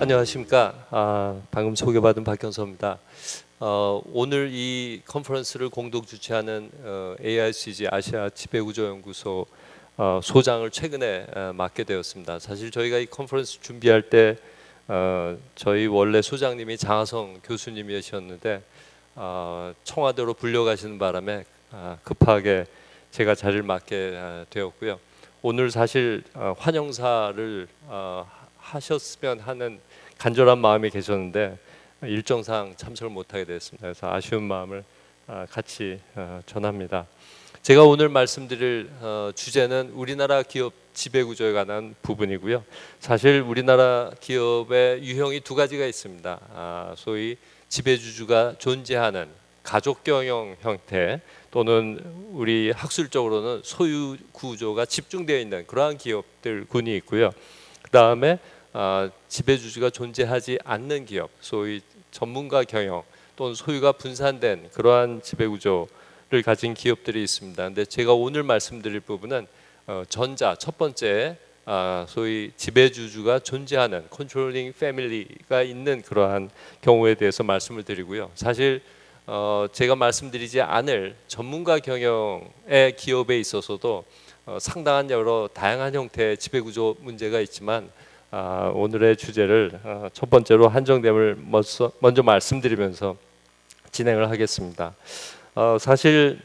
안녕하십니까. 방금 소개받은 박현서입니다. 오늘 이 컨퍼런스를 공동 주최하는 AICG 아시아 지배구조연구소 소장을 최근에 맡게 되었습니다. 사실 저희가 이 컨퍼런스 준비할 때 저희 원래 소장님이 장하성 교수님이셨는데 청와대로 불려가시는 바람에 급하게 제가 자리를 맡게 되었고요. 오늘 사실 환영사를 하셨으면 하는 간절한 마음이 계셨는데 일정상 참석을 못하게 됐습니다. 그래서 아쉬운 마음을 같이 전합니다. 제가 오늘 말씀드릴 주제는 우리나라 기업 지배구조에 관한 부분이고요. 사실 우리나라 기업의 유형이 두 가지가 있습니다. 소위 지배주주가 존재하는 가족 경영 형태 또는 우리 학술적으로는 소유 구조가 집중되어 있는 그러한 기업들 군이 있고요. 그 다음에 지배주주가 존재하지 않는 기업, 소위 전문가 경영 또는 소유가 분산된 그러한 지배구조를 가진 기업들이 있습니다. 근데 제가 오늘 말씀드릴 부분은 전자 첫 번째 소위 지배주주가 존재하는 컨트롤링 패밀리가 있는 그러한 경우에 대해서 말씀을 드리고요. 사실 제가 말씀드리지 않을 전문가 경영의 기업에 있어서도 상당한 여러 다양한 형태의 지배구조 문제가 있지만 오늘의 주제를 첫 번째로 한정됨을 먼저 말씀드리면서 진행을 하겠습니다. 사실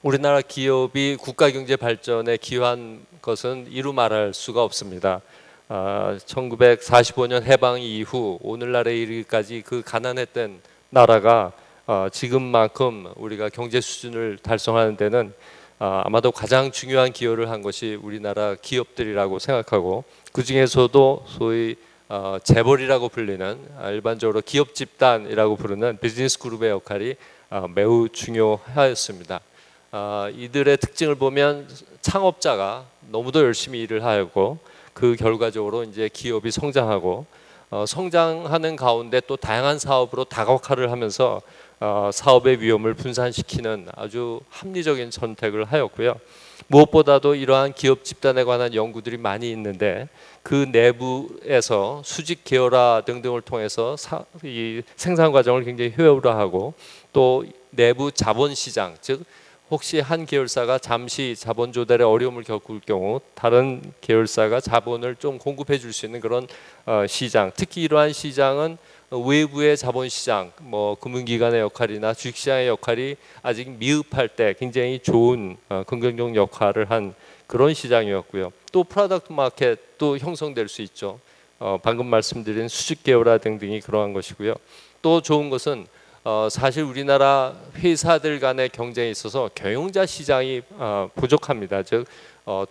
우리나라 기업이 국가 경제 발전에 기여한 것은 이루 말할 수가 없습니다. 1945년 해방 이후 오늘날에 이르기까지 그 가난했던 나라가 지금만큼 우리가 경제 수준을 달성하는 데는 아마도 가장 중요한 기여를 한 것이 우리나라 기업들이라고 생각하고, 그 중에서도 소위 재벌이라고 불리는 일반적으로 기업 집단이라고 부르는 비즈니스 그룹의 역할이 매우 중요하였습니다. 이들의 특징을 보면 창업자가 너무도 열심히 일을 하고 그 결과적으로 이제 기업이 성장하고 성장하는 가운데 또 다양한 사업으로 다각화를 하면서 사업의 위험을 분산시키는 아주 합리적인 선택을 하였고요. 무엇보다도 이러한 기업 집단에 관한 연구들이 많이 있는데 그 내부에서 수직 계열화 등등을 통해서 이 생산 과정을 굉장히 효율화하고 또 내부 자본 시장, 즉 혹시 한 계열사가 잠시 자본 조달에 어려움을 겪을 경우 다른 계열사가 자본을 좀 공급해 줄 수 있는 그런 시장, 특히 이러한 시장은 외부의 자본시장, 금융기관의 역할이나 주식시장의 역할이 아직 미흡할 때 굉장히 좋은 긍정적 역할을 한 그런 시장이었고요. 또 프로덕트 마켓도 형성될 수 있죠. 방금 말씀드린 수직 계열화 등등이 그러한 것이고요. 또 좋은 것은 사실 우리나라 회사들 간의 경쟁에 있어서 경영자 시장이 부족합니다. 즉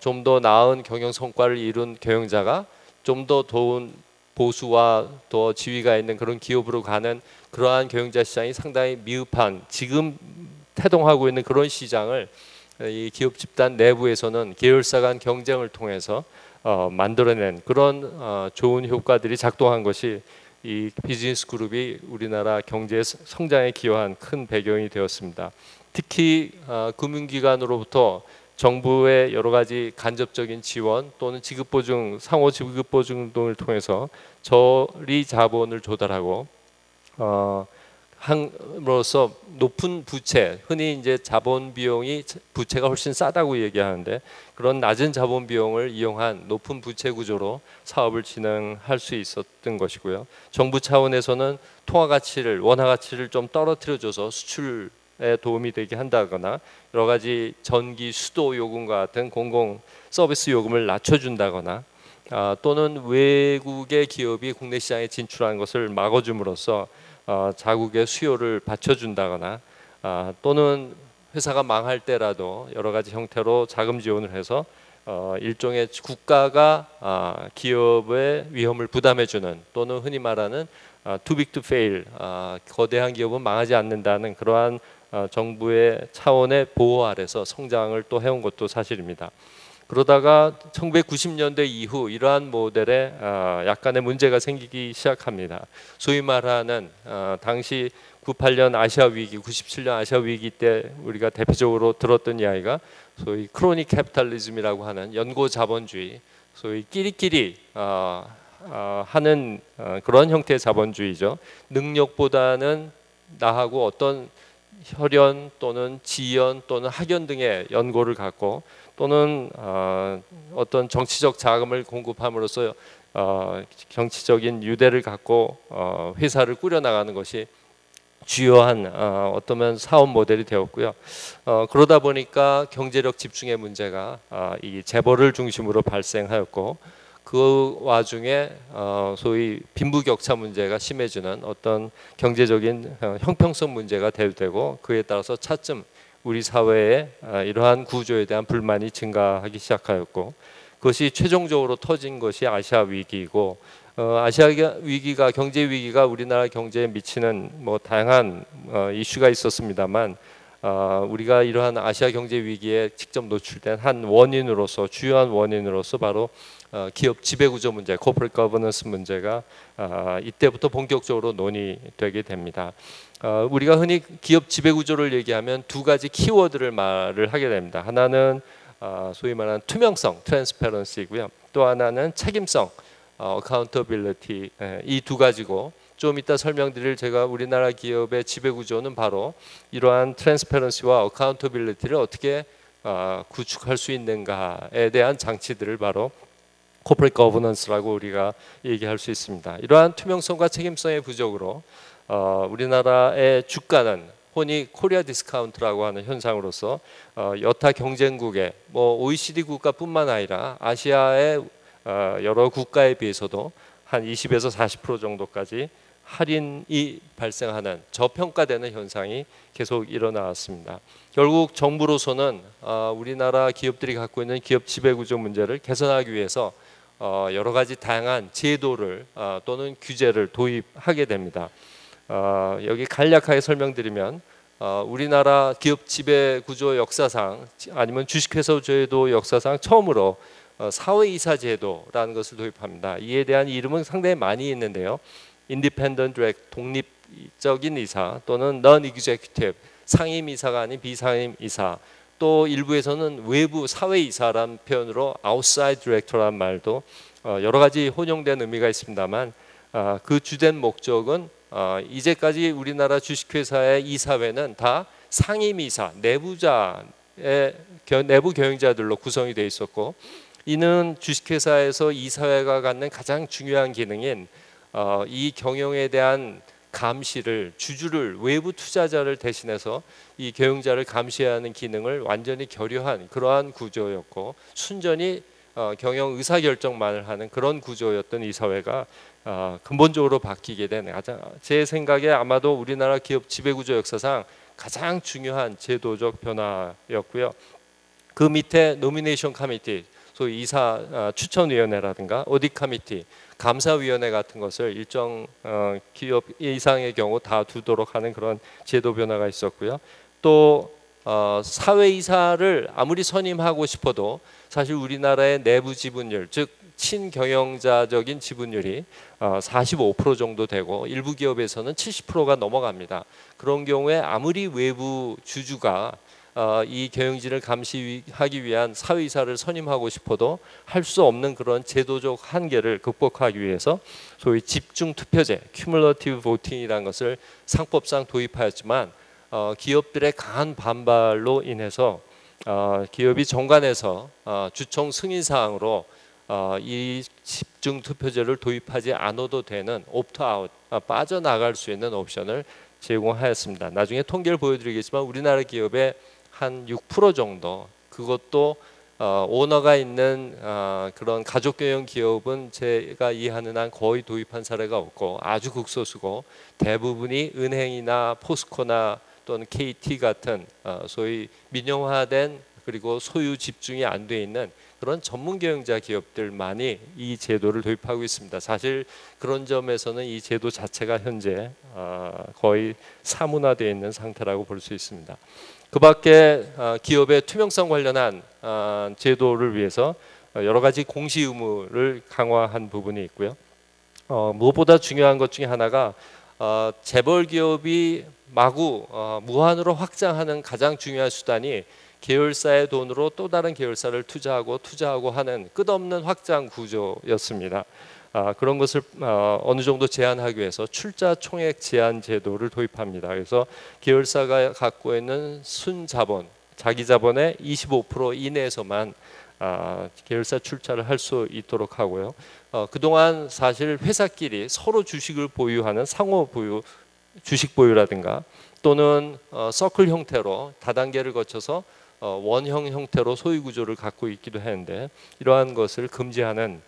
좀 더 나은 경영 성과를 이룬 경영자가 좀 더 좋은 보수와 더 지위가 있는 그런 기업으로 가는 그러한 경영자 시장이 상당히 미흡한, 지금 태동하고 있는 그런 시장을 이 기업 집단 내부에서는 계열사 간 경쟁을 통해서 만들어낸 그런 좋은 효과들이 작동한 것이 이 비즈니스 그룹이 우리나라 경제 성장에 기여한 큰 배경이 되었습니다. 특히 금융기관으로부터 정부의 여러 가지 간접적인 지원 또는 지급보증, 상호 지급보증 등을 통해서 저리 자본을 조달하고 함으로써 높은 부채, 흔히 이제 자본 비용이 부채가 훨씬 싸다고 얘기하는데 그런 낮은 자본 비용을 이용한 높은 부채 구조로 사업을 진행할 수 있었던 것이고요. 정부 차원에서는 통화 가치를, 원화 가치를 좀 떨어뜨려줘서 수출 에 도움이 되게 한다거나 여러 가지 전기, 수도 요금과 같은 공공 서비스 요금을 낮춰준다거나 또는 외국의 기업이 국내 시장에 진출하는 것을 막아줌으로써 자국의 수요를 받쳐준다거나 또는 회사가 망할 때라도 여러 가지 형태로 자금 지원을 해서 일종의 국가가 기업의 위험을 부담해주는, 또는 흔히 말하는 too big to fail, 거대한 기업은 망하지 않는다는 그러한 정부의 차원의 보호 아래서 성장을 또 해온 것도 사실입니다. 그러다가 1990년대 이후 이러한 모델에 약간의 문제가 생기기 시작합니다. 소위 말하는 당시 98년 아시아 위기, 97년 아시아 위기 때 우리가 대표적으로 들었던 이야기가 소위 크로닉 캐피탈리즘이라고 하는 연고 자본주의, 소위 끼리끼리 하는 그런 형태의 자본주의죠. 능력보다는 나하고 어떤 혈연 또는 지연 또는 학연 등의 연고를 갖고 또는 어떤 정치적 자금을 공급함으로써 정치적인 유대를 갖고 회사를 꾸려나가는 것이 주요한 어떠면 사업 모델이 되었고요. 그러다 보니까 경제력 집중의 문제가 이 재벌을 중심으로 발생하였고 그 와중에 소위 빈부격차 문제가 심해지는 어떤 경제적인 형평성 문제가 대두되고 그에 따라서 차츰 우리 사회에 이러한 구조에 대한 불만이 증가하기 시작하였고 그것이 최종적으로 터진 것이 아시아 위기이고 아시아 위기가 경제 위기가 우리나라 경제에 미치는 뭐 다양한 이슈가 있었습니다만 우리가 이러한 아시아 경제 위기에 직접 노출된 한 원인으로서 주요한 원인으로서 바로 기업 지배구조 문제, corporate governance 문제가 이때부터 본격적으로 논의되게 됩니다. 우리가 흔히 기업 지배구조를 얘기하면 두 가지 키워드를 말을 하게 됩니다. 하나는 소위 말하는 투명성, transparency이고요. 또 하나는 책임성, accountability. 이 두 가지고 좀 이따 설명드릴 제가 우리나라 기업의 지배구조는 바로 이러한 transparency와 accountability를 어떻게 구축할 수 있는가에 대한 장치들을 바로 corporate governance라고 우리가 얘기할 수 있습니다. 이러한 투명성과 책임성의 부족으로 우리나라의 주가는 흔히 코리아 디스카운트라고 하는 현상으로서 여타 경쟁국의 뭐 OECD 국가뿐만 아니라 아시아의 여러 국가에 비해서도 한 20에서 40% 정도까지 할인이 발생하는 저평가되는 현상이 계속 일어나왔습니다. 결국 정부로서는 우리나라 기업들이 갖고 있는 기업 지배구조 문제를 개선하기 위해서 여러 가지 다양한 제도를 또는 규제를 도입하게 됩니다. 여기 간략하게 설명드리면 우리나라 기업 지배구조 역사상 아니면 주식회사 제도 역사상 처음으로 사회이사 제도라는 것을 도입합니다. 이에 대한 이름은 상당히 많이 있는데요. Independent Director, 독립적인 이사 또는 Non-Executive, 상임이사가 아닌 비상임이사, 또 일부에서는 외부 사회이사라는 표현으로 Outside Director라는 말도 여러 가지 혼용된 의미가 있습니다만 그 주된 목적은 이제까지 우리나라 주식회사의 이사회는 다 상임이사, 내부자의 내부 경영자들로 구성이 되어 있었고 이는 주식회사에서 이사회가 갖는 가장 중요한 기능인 이 경영에 대한 감시를 주주를 외부 투자자를 대신해서 이 경영자를 감시해야 하는 기능을 완전히 결여한 그러한 구조였고 순전히 경영 의사결정만을 하는 그런 구조였던 이 사회가 근본적으로 바뀌게 된 제 생각에 아마도 우리나라 기업 지배구조 역사상 가장 중요한 제도적 변화였고요. 그 밑에 노미네이션 커미티, 소위 이사 추천위원회라든가 오디트 커미티, 감사위원회 같은 것을 일정 기업 이상의 경우 다 두도록 하는 그런 제도 변화가 있었고요. 또 사회이사를 아무리 선임하고 싶어도 사실 우리나라의 내부 지분율, 즉 친경영자적인 지분율이 45% 정도 되고 일부 기업에서는 70%가 넘어갑니다. 그런 경우에 아무리 외부 주주가 이 경영진을 감시하기 위한 사회이사를 선임하고 싶어도 할 수 없는 그런 제도적 한계를 극복하기 위해서 소위 집중 투표제, cumulative voting이라는 것을 상법상 도입하였지만 기업들의 강한 반발로 인해서 기업이 정관에서 주총 승인 사항으로 이 집중 투표제를 도입하지 않아도 되는 옵트아웃, 빠져나갈 수 있는 옵션을 제공하였습니다. 나중에 통계를 보여드리겠지만 우리나라 기업의 한 6% 정도, 그것도 오너가 있는 그런 가족경영 기업은 제가 이해하는 한 거의 도입한 사례가 없고 아주 극소수고 대부분이 은행이나 포스코나 또는 KT 같은 소위 민영화된 그리고 소유 집중이 안 돼 있는 그런 전문 경영자 기업들만이 이 제도를 도입하고 있습니다. 사실 그런 점에서는 이 제도 자체가 현재 거의 사문화되어 있는 상태라고 볼 수 있습니다. 그 밖에 기업의 투명성 관련한 제도를 위해서 여러 가지 공시 의무를 강화한 부분이 있고요. 무엇보다 중요한 것 중에 하나가 재벌 기업이 마구 무한으로 확장하는 가장 중요한 수단이 계열사의 돈으로 또 다른 계열사를 투자하고 하는 끝없는 확장 구조였습니다. 그런 것을 어느 정도 제한하기 위해서 출자 총액 제한 제도를 도입합니다. 그래서 계열사가 갖고 있는 순자본, 자기 자본의 25% 이내에서만 계열사 출자를 할 수 있도록 하고요. 그동안 사실 회사끼리 서로 주식을 보유하는 상호 보유, 주식 보유라든가 또는 서클 형태로 다단계를 거쳐서 원형 형태로 소유 구조를 갖고 있기도 했는데 이러한 것을 금지하는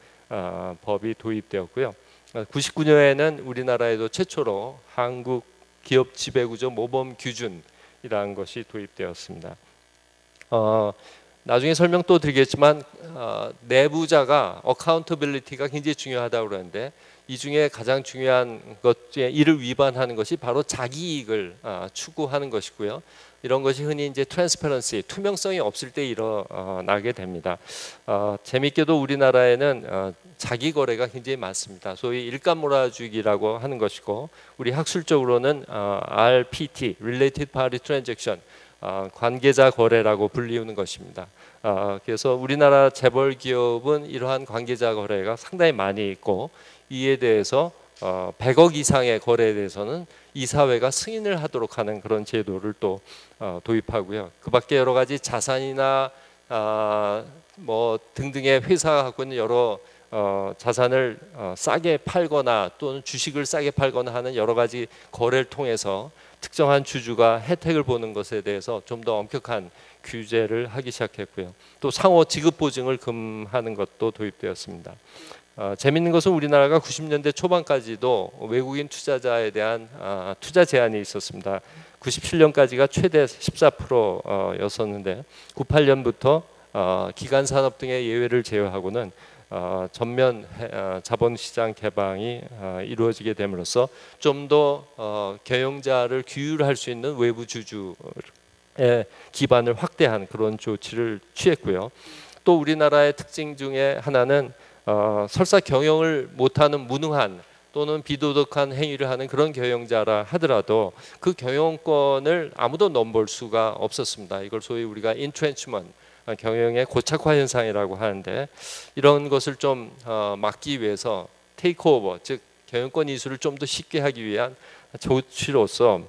법이 도입되었고요. 99년에는 우리나라에도 최초로 한국 기업 지배구조 모범 규준이라는 것이 도입되었습니다. 나중에 설명 또 드리겠지만 내부자가 어카운터빌리티가 굉장히 중요하다고 그러는데 이 중에 가장 중요한 것 중에 이를 위반하는 것이 바로 자기 이익을 추구하는 것이고요. 이런 것이 흔히 이제 트랜스퍼런시, 투명성이 없을 때 일어나게 됩니다. 재밌게도 우리나라에는 자기 거래가 굉장히 많습니다. 소위 일감 몰아주기라고 하는 것이고 우리 학술적으로는 RPT, Related Party Transaction, 관계자 거래라고 불리우는 것입니다. 그래서 우리나라 재벌 기업은 이러한 관계자 거래가 상당히 많이 있고 이에 대해서 100억 이상의 거래에 대해서는 이사회가 승인을 하도록 하는 그런 제도를 또 도입하고요. 그 밖에 여러 가지 자산이나 뭐 등등의 회사가 갖고 있는 여러 자산을 싸게 팔거나 또는 주식을 싸게 팔거나 하는 여러 가지 거래를 통해서 특정한 주주가 혜택을 보는 것에 대해서 좀 더 엄격한 규제를 하기 시작했고요. 또 상호 지급 보증을 금하는 것도 도입되었습니다. 재미있는 것은 우리나라가 90년대 초반까지도 외국인 투자자에 대한 투자 제한이 있었습니다. 97년까지가 최대 14%였었는데 98년부터 기간 산업 등의 예외를 제외하고는 전면 자본시장 개방이 이루어지게 됨으로써 좀 더 경영자를 규율할 수 있는 외부 주주의 기반을 확대한 그런 조치를 취했고요. 또 우리나라의 특징 중에 하나는 설사 경영을 못하는 무능한 또는 비도덕한 행위를 하는 그런 경영자라 하더라도 그 경영권을 아무도 넘볼 수가 없었습니다. 이걸 소위 우리가 인트렌치먼트, 경영의 고착화 현상이라고 하는데 이런 것을 좀 막기 위해서 테이크오버, 즉 경영권 이수를 좀 더 쉽게 하기 위한 조치로서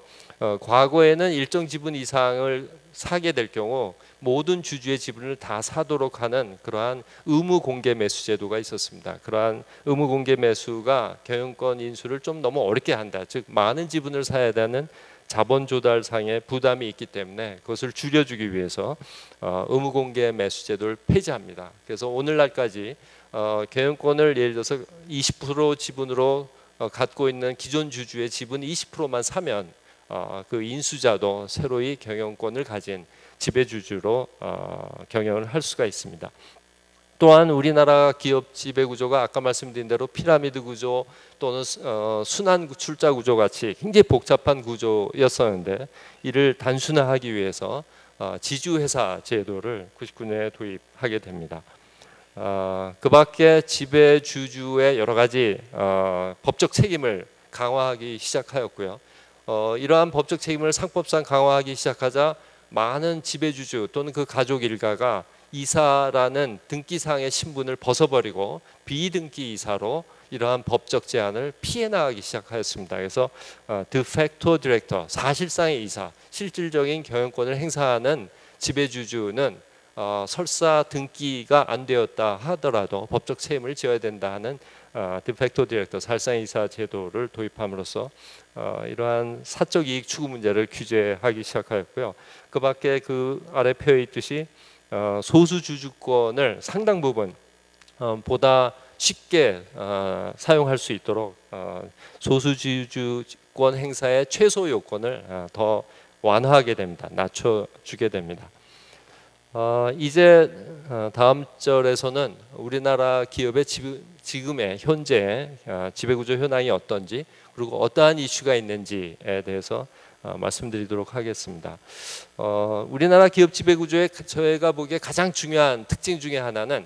과거에는 일정 지분 이상을 사게 될 경우 모든 주주의 지분을 다 사도록 하는 그러한 의무 공개 매수 제도가 있었습니다. 그러한 의무 공개 매수가 경영권 인수를 좀 너무 어렵게 한다. 즉 많은 지분을 사야 되는 자본 조달상의 부담이 있기 때문에 그것을 줄여주기 위해서 의무 공개 매수 제도를 폐지합니다. 그래서 오늘날까지 경영권을 예를 들어서 20% 지분으로 갖고 있는 기존 주주의 지분 20%만 사면 그 인수자도 새로이 경영권을 가진 지배주주로 경영을 할 수가 있습니다. 또한 우리나라 기업 지배 구조가 아까 말씀드린 대로 피라미드 구조 또는 순환 출자 구조 같이 굉장히 복잡한 구조였었는데 이를 단순화하기 위해서 지주회사 제도를 99년에 도입하게 됩니다. 그 밖에 지배주주의 여러 가지 법적 책임을 강화하기 시작하였고요. 이러한 법적 책임을 상법상 강화하기 시작하자 많은 지배주주 또는 그 가족 일가가 이사라는 등기상의 신분을 벗어버리고 비등기 이사로 이러한 법적 제한을 피해 나가기 시작하였습니다. 그래서 드팩토 디렉터, 사실상의 이사, 실질적인 경영권을 행사하는 지배주주는 설사 등기가 안 되었다 하더라도 법적 책임을 져야 된다 하는 드팩토 디렉터, 사실상의 이사 제도를 도입함으로써 이러한 사적 이익 추구 문제를 규제하기 시작하였고요. 그 밖에 그 아래 표에 있듯이 소수 주주권을 상당 부분 보다 쉽게 사용할 수 있도록 소수 주주권 행사의 최소 요건을 더 완화하게 됩니다. 낮춰주게 됩니다. 이제 다음 절에서는 우리나라 기업의 지금의 현재 지배구조 현황이 어떤지 그리고 어떠한 이슈가 있는지에 대해서 말씀드리도록 하겠습니다. 우리나라 기업 지배구조의 저희가 보기에 가장 중요한 특징 중에 하나는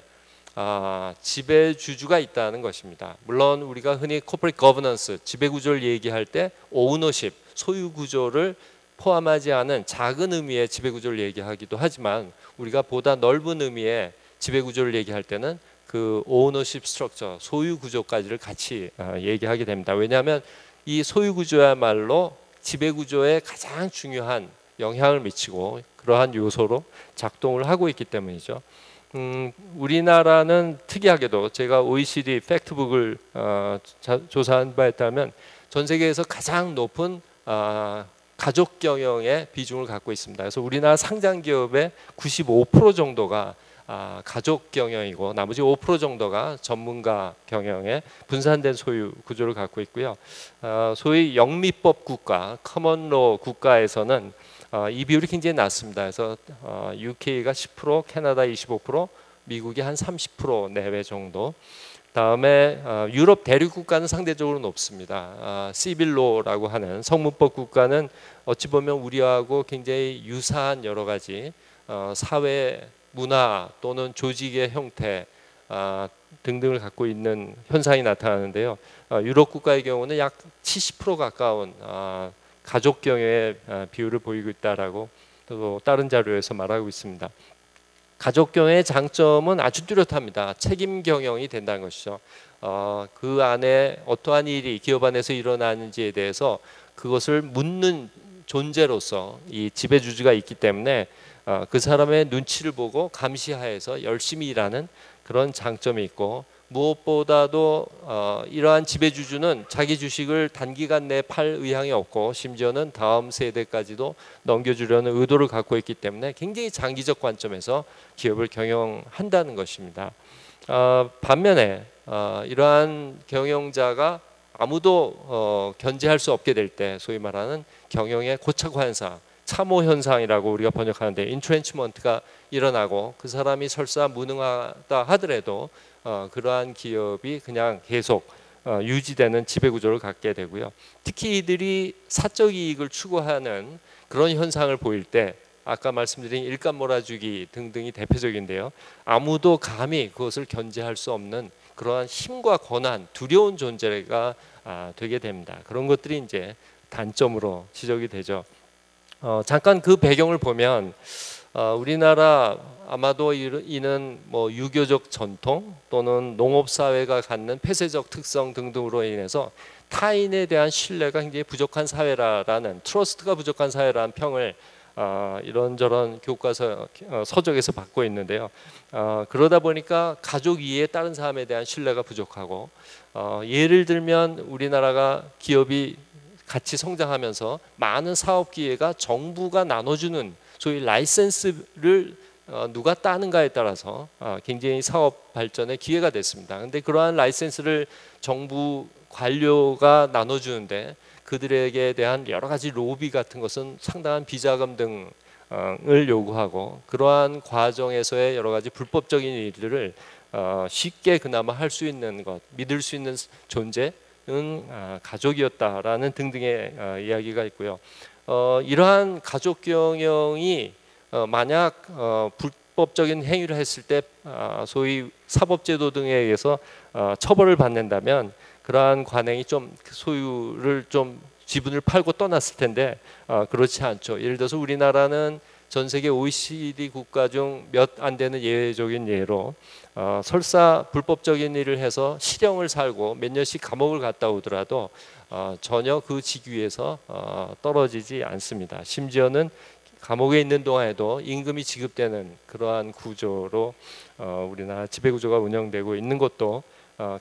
지배주주가 있다는 것입니다. 물론 우리가 흔히 corporate governance, 지배구조를 얘기할 때 오너십, 소유구조를 포함하지 않은 작은 의미의 지배구조를 얘기하기도 하지만 우리가 보다 넓은 의미의 지배구조를 얘기할 때는 그 오너십 스트럭처, 소유구조까지를 같이 얘기하게 됩니다. 왜냐하면 이 소유구조야말로 지배구조에 가장 중요한 영향을 미치고 그러한 요소로 작동을 하고 있기 때문이죠. 우리나라는 특이하게도 제가 OECD 팩트북을 조사한 바에 따르면 전 세계에서 가장 높은 가족 경영의 비중을 갖고 있습니다. 그래서 우리나라 상장 기업의 95% 정도가 가족 경영이고 나머지 5% 정도가 전문가 경영의 분산된 소유 구조를 갖고 있고요. 소위 영미법 국가, 커먼로 국가에서는 이 비율이 굉장히 낮습니다. 그래서 UK가 10%, 캐나다 25%, 미국이 한 30% 내외 정도. 다음에 유럽 대륙 국가는 상대적으로 높습니다. 시빌로라고 하는 성문법 국가는 어찌 보면 우리하고 굉장히 유사한 여러 가지 사회 문화 또는 조직의 형태 등등을 갖고 있는 현상이 나타나는데요. 유럽 국가의 경우는 약 70% 가까운 가족 경영의 비율을 보이고 있다라고 또 다른 자료에서 말하고 있습니다. 가족 경영의 장점은 아주 뚜렷합니다. 책임 경영이 된다는 것이죠. 그 안에 어떠한 일이 기업 안에서 일어나는지에 대해서 그것을 묻는 존재로서 이 지배주주가 있기 때문에 그 사람의 눈치를 보고 감시하에서 열심히 일하는 그런 장점이 있고, 무엇보다도 이러한 지배주주는 자기 주식을 단기간 내에 팔 의향이 없고 심지어는 다음 세대까지도 넘겨주려는 의도를 갖고 있기 때문에 굉장히 장기적 관점에서 기업을 경영한다는 것입니다. 반면에 이러한 경영자가 아무도 견제할 수 없게 될 때 소위 말하는 경영의 고착화 현상, 참호 현상이라고 우리가 번역하는데 인트렌치먼트가 일어나고 그 사람이 설사 무능하다 하더라도 그러한 기업이 그냥 계속 유지되는 지배구조를 갖게 되고요. 특히 이들이 사적 이익을 추구하는 그런 현상을 보일 때 아까 말씀드린 일감 몰아주기 등등이 대표적인데요. 아무도 감히 그것을 견제할 수 없는 그러한 힘과 권한, 두려운 존재가 되게 됩니다. 그런 것들이 이제 단점으로 지적이 되죠. 잠깐 그 배경을 보면 우리나라 아마도 이는 뭐 유교적 전통 또는 농업 사회가 갖는 폐쇄적 특성 등등으로 인해서 타인에 대한 신뢰가 굉장히 부족한 사회라는, 트러스트가 부족한 사회라는 평을 이런저런 교과서 서적에서 받고 있는데요. 그러다 보니까 가족 이외에 다른 사람에 대한 신뢰가 부족하고, 예를 들면 우리나라가 기업이 같이 성장하면서 많은 사업 기회가 정부가 나눠주는 소위 라이센스를 누가 따는가에 따라서 굉장히 사업 발전의 기회가 됐습니다. 그런데 그러한 라이센스를 정부 관료가 나눠주는데 그들에게 대한 여러 가지 로비 같은 것은 상당한 비자금 등을 요구하고, 그러한 과정에서의 여러 가지 불법적인 일들을 쉽게 그나마 할 수 있는 것, 믿을 수 있는 존재 가족이었다라는 등등의 이야기가 있고요. 이러한 가족 경영이 만약 불법적인 행위를 했을 때 소위 사법제도 등에 의해서 처벌을 받는다면 그러한 관행이 좀 소유를 좀 지분을 팔고 떠났을 텐데 그렇지 않죠. 예를 들어서 우리나라는 전 세계 OECD 국가 중 몇 안 되는 예외적인 예로 설사 불법적인 일을 해서 실형을 살고 몇 년씩 감옥을 갔다 오더라도 전혀 그 직위에서 떨어지지 않습니다. 심지어는 감옥에 있는 동안에도 임금이 지급되는 그러한 구조로 우리나라 지배구조가 운영되고 있는 것도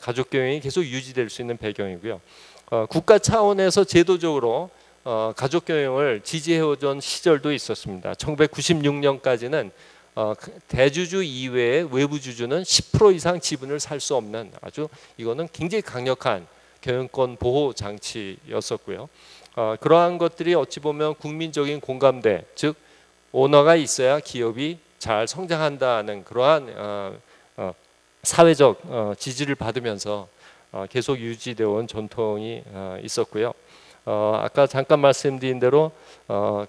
가족 경영이 계속 유지될 수 있는 배경이고요. 국가 차원에서 제도적으로 가족 경영을 지지해오던 시절도 있었습니다. 1996년까지는 대주주 이외의 외부 주주는 10% 이상 지분을 살 수 없는, 아주 이거는 굉장히 강력한 경영권 보호 장치였었고요. 그러한 것들이 어찌 보면 국민적인 공감대, 즉 오너가 있어야 기업이 잘 성장한다는 그러한 사회적 지지를 받으면서 계속 유지되어 온 전통이 있었고요. 아까 잠깐 말씀드린 대로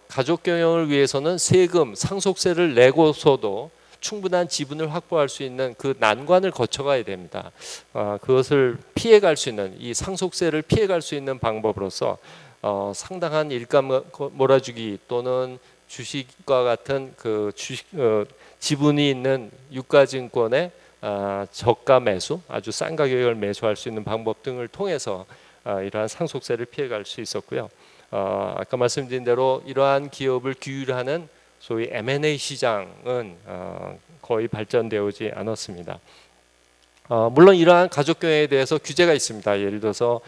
가족 경영을 위해서는 세금, 상속세를 내고서도 충분한 지분을 확보할 수 있는 그 난관을 거쳐가야 됩니다. 그것을 피해갈 수 있는, 이 상속세를 피해갈 수 있는 방법으로서 상당한 일감 몰아주기 또는 주식과 같은 그 주식 지분이 있는 유가증권의 저가 매수, 아주 싼 가격을 매수할 수 있는 방법 등을 통해서 이러한 상속세를 피해갈 수 있었고요. 아까 말씀드린 대로 이러한 기업을 규율하는 소위 M&A 시장은 거의 발전되어오지 않았습니다. 물론 이러한 가족경영에 대해서 규제가 있습니다. 예를 들어서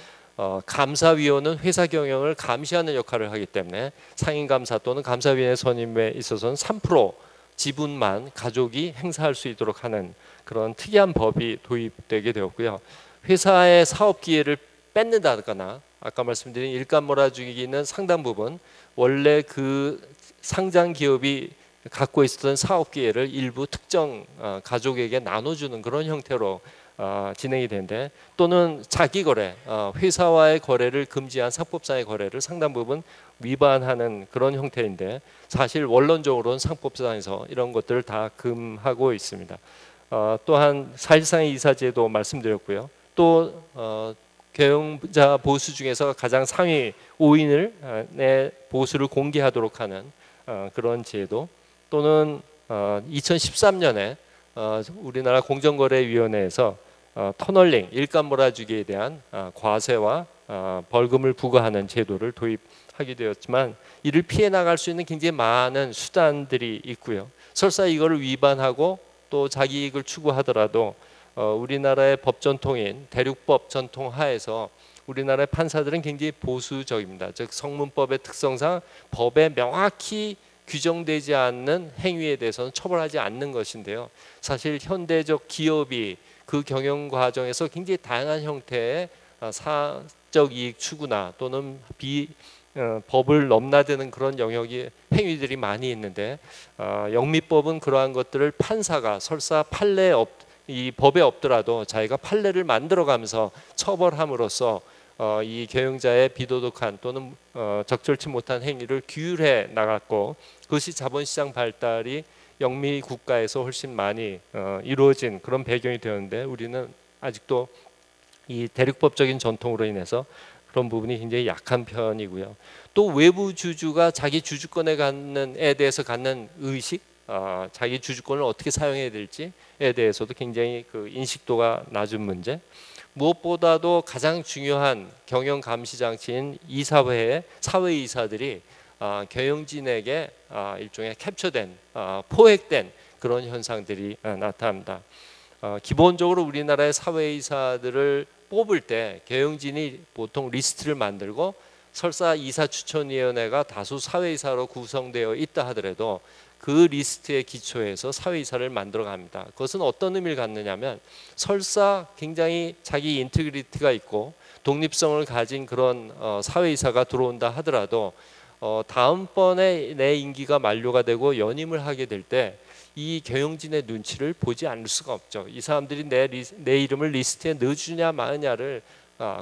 감사위원은 회사 경영을 감시하는 역할을 하기 때문에 상임감사 또는 감사위원회 선임에 있어서는 3% 지분만 가족이 행사할 수 있도록 하는 그런 특이한 법이 도입되게 되었고요. 회사의 사업 기회를 뺏는다거나 아까 말씀드린 일감 몰아주기는 상당 부분 원래 그 상장 기업이 갖고 있었던 사업 기회를 일부 특정 가족에게 나눠주는 그런 형태로 진행이 되는데, 또는 자기 거래, 회사와의 거래를 금지한 상법상의 거래를 상당 부분 위반하는 그런 형태인데, 사실 원론적으로는 상법상에서 이런 것들을 다 금하고 있습니다. 또한 사실상의 이사제도 말씀드렸고요. 또 경영자 보수 중에서 가장 상위 5인을 내 보수를 공개하도록 하는 그런 제도, 또는 2013년에 우리나라 공정거래위원회에서 터널링, 일감 몰아주기에 대한 과세와 벌금을 부과하는 제도를 도입하게 되었지만, 이를 피해 나갈 수 있는 굉장히 많은 수단들이 있고요. 설사 이거를 위반하고 또 자기 이익을 추구하더라도 우리나라의 법 전통인 대륙법 전통 하에서 우리나라의 판사들은 굉장히 보수적입니다. 즉 성문법의 특성상 법에 명확히 규정되지 않는 행위에 대해서는 처벌하지 않는 것인데요. 사실 현대적 기업이 그 경영 과정에서 굉장히 다양한 형태의 사적 이익 추구나 또는 법을 넘나드는 그런 영역의 행위들이 많이 있는데, 영미법은 그러한 것들을 판사가 설사 이 법에 없더라도 자기가 판례를 만들어가면서 처벌함으로써 이 경영자의 비도덕한 또는 적절치 못한 행위를 규율해 나갔고, 그것이 자본시장 발달이 영미 국가에서 훨씬 많이 이루어진 그런 배경이 되었는데, 우리는 아직도 이 대륙법적인 전통으로 인해서 그런 부분이 굉장히 약한 편이고요. 또 외부 주주가 자기 주주권에 대해서 갖는 의식, 자기 주주권을 어떻게 사용해야 될지에 대해서도 굉장히 그 인식도가 낮은 문제, 무엇보다도 가장 중요한 경영 감시 장치인 이사회의 사회이사들이 경영진에게 일종의 캡처된, 포획된 그런 현상들이 나타납니다. 기본적으로 우리나라의 사회이사들을 뽑을 때 경영진이 보통 리스트를 만들고, 설사 이사추천위원회가 다수 사회이사로 구성되어 있다 하더라도 그 리스트에 기초해서 사회이사를 만들어 갑니다. 그것은 어떤 의미를 갖느냐면, 설사 굉장히 자기 인테그리티가 있고 독립성을 가진 그런 사회이사가 들어온다 하더라도 다음번에 내 임기가 만료가 되고 연임을 하게 될 때 이 경영진의 눈치를 보지 않을 수가 없죠. 이 사람들이 내 이름을 리스트에 넣어주냐 마느냐를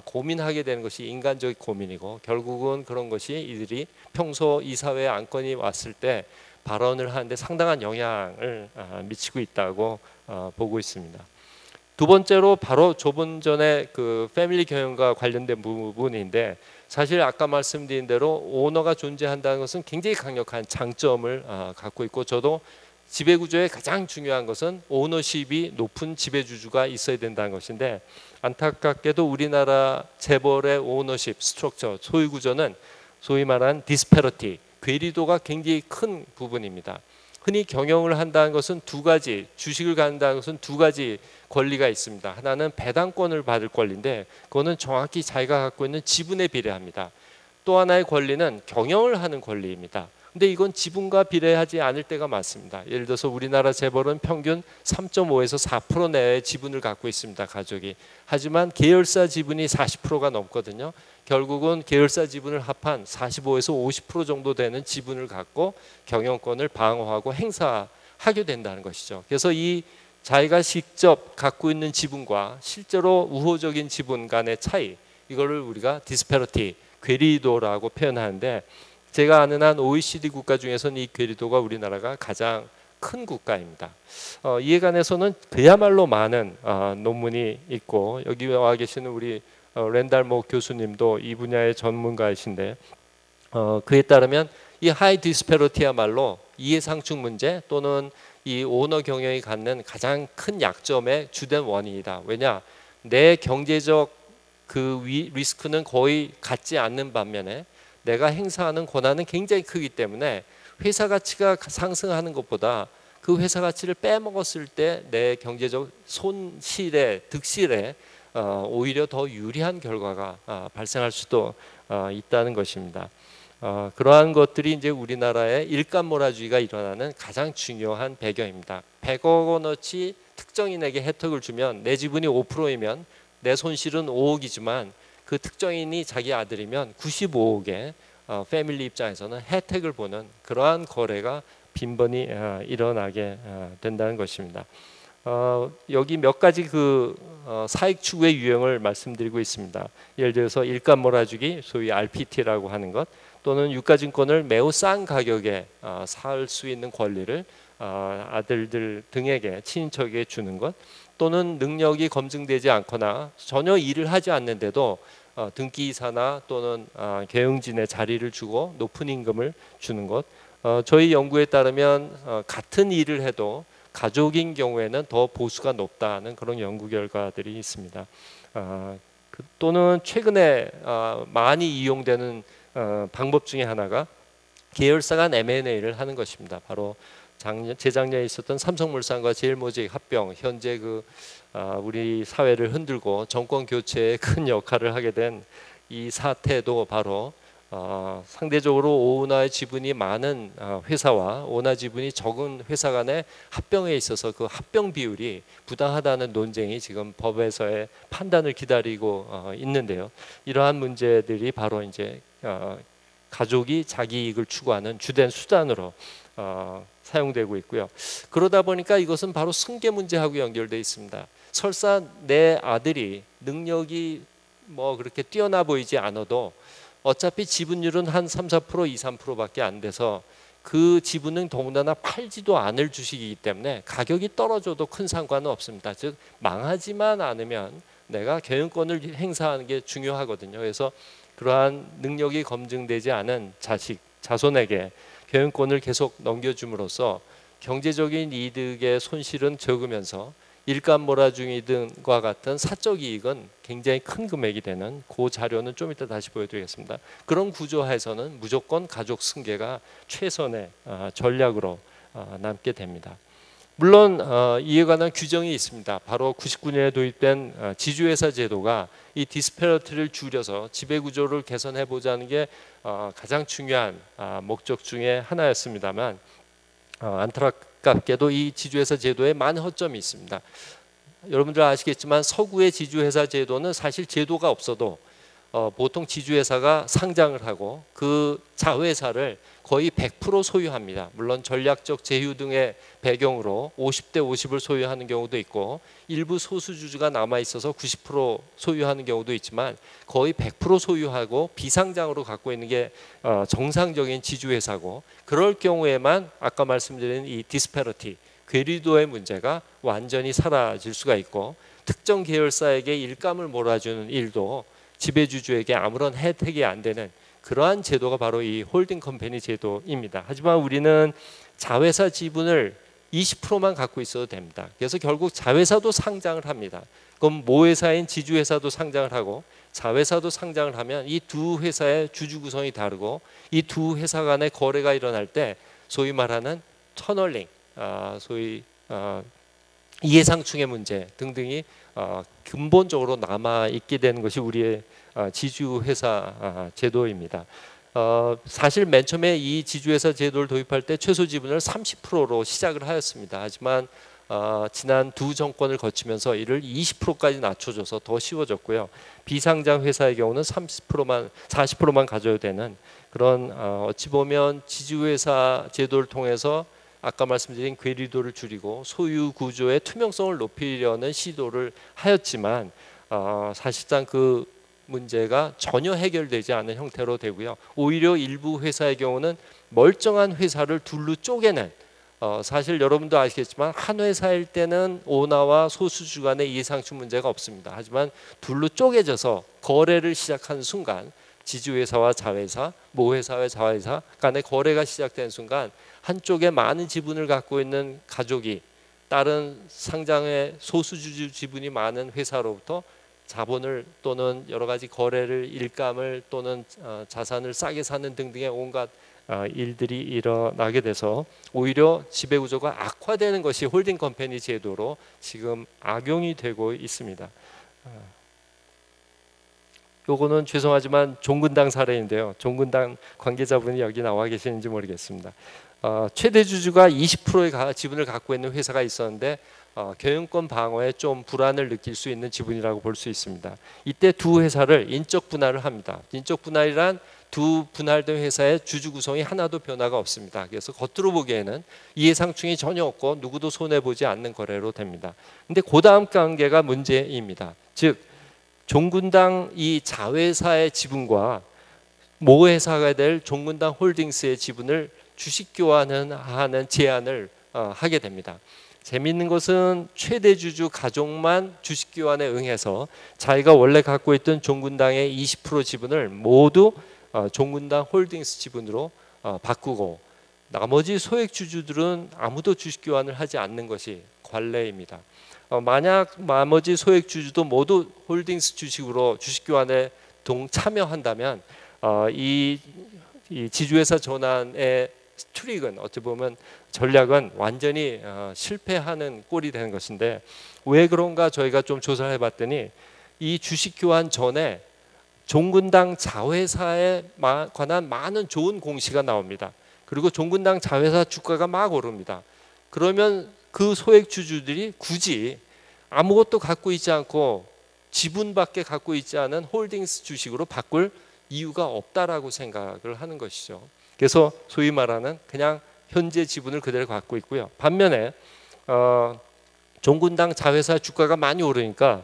고민하게 되는 것이 인간적 고민이고, 결국은 그런 것이 이들이 평소 이사회 안건이 왔을 때 발언을 하는데 상당한 영향을 미치고 있다고 보고 있습니다. 두 번째로 바로 조금 전에 그 패밀리 경영과 관련된 부분인데, 사실 아까 말씀드린 대로 오너가 존재한다는 것은 굉장히 강력한 장점을 갖고 있고, 저도 지배구조의 가장 중요한 것은 오너십이 높은 지배주주가 있어야 된다는 것인데, 안타깝게도 우리나라 재벌의 오너십 스트럭처, 소유구조는 소위 말하는 디스패러티, 괴리도가 굉장히 큰 부분입니다. 흔히 경영을 한다는 것은 두 가지, 주식을 갖는다는 것은 두 가지 권리가 있습니다. 하나는 배당권을 받을 권리인데, 그거는 정확히 자기가 갖고 있는 지분에 비례합니다. 또 하나의 권리는 경영을 하는 권리입니다. 근데 이건 지분과 비례하지 않을 때가 많습니다. 예를 들어서 우리나라 재벌은 평균 3.5에서 4% 내외의 지분을 갖고 있습니다, 가족이. 하지만 계열사 지분이 40%가 넘거든요. 결국은 계열사 지분을 합한 45에서 50% 정도 되는 지분을 갖고 경영권을 방어하고 행사하게 된다는 것이죠. 그래서 이 자기가 직접 갖고 있는 지분과 실제로 우호적인 지분 간의 차이, 이거를 우리가 디스패러티, 괴리도라고 표현하는데, 제가 아는 한 OECD 국가 중에서는 이 괴리도가 우리나라가 가장 큰 국가입니다. 이에 관해서는 그야말로 많은 논문이 있고, 여기 와 계시는 우리 랜달 모 교수님도 이 분야의 전문가이신데 그에 따르면 이 하이 디스패러티야말로 이해상충 문제 또는 이 오너 경영이 갖는 가장 큰 약점의 주된 원인이다. 왜냐? 내 경제적 그 리스크는 거의 갖지 않는 반면에 내가 행사하는 권한은 굉장히 크기 때문에 회사 가치가 상승하는 것보다 그 회사 가치를 빼먹었을 때 내 경제적 손실에 득실에 오히려 더 유리한 결과가 발생할 수도 있다는 것입니다. 그러한 것들이 이제 우리나라의 일감몰아주의가 일어나는 가장 중요한 배경입니다. 100억 원어치 특정인에게 혜택을 주면 내 지분이 5%이면 내 손실은 5억이지만 그 특정인이 자기 아들이면 95억에 패밀리 입장에서는 혜택을 보는 그러한 거래가 빈번히 일어나게 된다는 것입니다. 여기 몇 가지 그 사익 추구의 유형을 말씀드리고 있습니다. 예를 들어서 일감 몰아주기, 소위 RPT라고 하는 것, 또는 유가증권을 매우 싼 가격에 살 수 있는 권리를 아들들 등에게 친인척에게 주는 것, 또는 능력이 검증되지 않거나 전혀 일을 하지 않는데도 등기이사나 또는 경영진의 자리를 주고 높은 임금을 주는 것. 저희 연구에 따르면 같은 일을 해도 가족인 경우에는 더 보수가 높다는 그런 연구 결과들이 있습니다. 또는 최근에 많이 이용되는 방법 중에 하나가 계열사 간 M&A를 하는 것입니다. 바로 재작년에 있었던 삼성물산과 제일모직 합병, 현재 우리 사회를 흔들고 정권 교체에 큰 역할을 하게 된 이 사태도 바로 상대적으로 오은화의 지분이 많은 회사와 오은화 지분이 적은 회사 간의 합병에 있어서 그 합병 비율이 부당하다는 논쟁이 지금 법에서의 판단을 기다리고 있는데요. 이러한 문제들이 바로 이제 가족이 자기 이익을 추구하는 주된 수단으로 사용되고 있고요. 그러다 보니까 이것은 바로 승계 문제하고 연결되어 있습니다. 설사 내 아들이 능력이 뭐 그렇게 뛰어나 보이지 않아도 어차피 지분율은 한 3, 4%, 2, 3%밖에 안 돼서 그 지분은 더군다나 팔지도 않을 주식이기 때문에 가격이 떨어져도 큰 상관은 없습니다. 즉 망하지만 않으면 내가 경영권을 행사하는 게 중요하거든요. 그래서 그러한 능력이 검증되지 않은 자손에게 경영권을 계속 넘겨줌으로써 경제적인 이득의 손실은 적으면서 일감 몰아주기 등과 같은 사적 이익은 굉장히 큰 금액이 되는 그 자료는 좀 이따 다시 보여드리겠습니다. 그런 구조하에서는 무조건 가족 승계가 최선의 전략으로 남게 됩니다. 물론 이에 관한 규정이 있습니다. 바로 99년에 도입된 지주회사 제도가 이 디스패러티를 줄여서 지배구조를 개선해 보자는 게 가장 중요한 목적 중에 하나였습니다만 안타깝게도 이 지주회사 제도에 많은 허점이 있습니다. 여러분들 아시겠지만 서구의 지주회사 제도는 사실 제도가 없어도 보통 지주회사가 상장을 하고 그 자회사를 거의 100% 소유합니다. 물론 전략적 제휴 등의 배경으로 50대 50을 소유하는 경우도 있고 일부 소수주주가 남아있어서 90% 소유하는 경우도 있지만 거의 100% 소유하고 비상장으로 갖고 있는 게 정상적인 지주회사고 그럴 경우에만 아까 말씀드린 이 디스패러티, 괴리도의 문제가 완전히 사라질 수가 있고 특정 계열사에게 일감을 몰아주는 일도 지배주주에게 아무런 혜택이 안 되는 그러한 제도가 바로 이 홀딩 컴퍼니 제도입니다. 하지만 우리는 자회사 지분을 20%만 갖고 있어도 됩니다. 그래서 결국 자회사도 상장을 합니다. 그럼 모회사인 지주회사도 상장을 하고 자회사도 상장을 하면 이 두 회사의 주주 구성이 다르고 이 두 회사 간의 거래가 일어날 때 소위 말하는 터널링, 소위 이해상충의 문제 등등이 근본적으로 남아 있게 되는 것이 우리의 지주회사 제도입니다. 사실 맨 처음에 이 지주회사 제도를 도입할 때 최소 지분을 30%로 시작을 하였습니다. 하지만 지난 두 정권을 거치면서 이를 20%까지 낮춰줘서 더 쉬워졌고요. 비상장 회사의 경우는 40%만 가져야 되는 그런 어찌 보면 지주회사 제도를 통해서 아까 말씀드린 괴리도를 줄이고 소유 구조의 투명성을 높이려는 시도를 하였지만 사실상 그 문제가 전혀 해결되지 않은 형태로 되고요. 오히려 일부 회사의 경우는 멀쩡한 회사를 둘로 쪼개는 사실 여러분도 아시겠지만 한 회사일 때는 오너와 소수주 간의 이해상충 문제가 없습니다. 하지만 둘로 쪼개져서 거래를 시작하는 순간 지주회사와 자회사, 모회사와 자회사 간의 거래가 시작된 순간 한쪽에 많은 지분을 갖고 있는 가족이 다른 상장의 소수주 지분이 많은 회사로부터 자본을 또는 여러 가지 거래를 일감을 또는 자산을 싸게 사는 등등의 온갖 일들이 일어나게 돼서 오히려 지배구조가 악화되는 것이 홀딩 컴퍼니 제도로 지금 악용이 되고 있습니다. 요거는 죄송하지만 종근당 사례인데요. 종근당 관계자분이 여기 나와 계시는지 모르겠습니다. 최대 주주가 20%의 지분을 갖고 있는 회사가 있었는데 경영권 방어에 좀 불안을 느낄 수 있는 지분이라고 볼 수 있습니다. 이때 두 회사를 인적 분할을 합니다. 인적 분할이란 두 분할된 회사의 주주 구성이 하나도 변화가 없습니다. 그래서 겉으로 보기에는 이해상충이 전혀 없고 누구도 손해보지 않는 거래로 됩니다. 근데 그 다음 단계가 문제입니다. 즉 종군당 이 자회사의 지분과 모회사가 될 종군당 홀딩스의 지분을 주식 교환하는 제안을 하게 됩니다. 재미있는 것은 최대 주주 가족만 주식 교환에 응해서 자기가 원래 갖고 있던 종군당의 20% 지분을 모두 종군당 홀딩스 지분으로 바꾸고 나머지 소액 주주들은 아무도 주식 교환을 하지 않는 것이 관례입니다. 만약 나머지 소액 주주도 모두 홀딩스 주식으로 주식 교환에 참여한다면 이 지주회사 전환의 트릭은 어떻게 보면 전략은 완전히 실패하는 꼴이 되는 것인데 왜 그런가 저희가 좀 조사를 해봤더니 이 주식 교환 전에 종군당 자회사에 관한 많은 좋은 공시가 나옵니다. 그리고 종군당 자회사 주가가 막 오릅니다. 그러면 그 소액 주주들이 굳이 아무것도 갖고 있지 않고 지분밖에 갖고 있지 않은 홀딩스 주식으로 바꿀 이유가 없다라고 생각을 하는 것이죠. 그래서 소위 말하는 그냥 현재 지분을 그대로 갖고 있고요. 반면에 종군당 자회사 주가가 많이 오르니까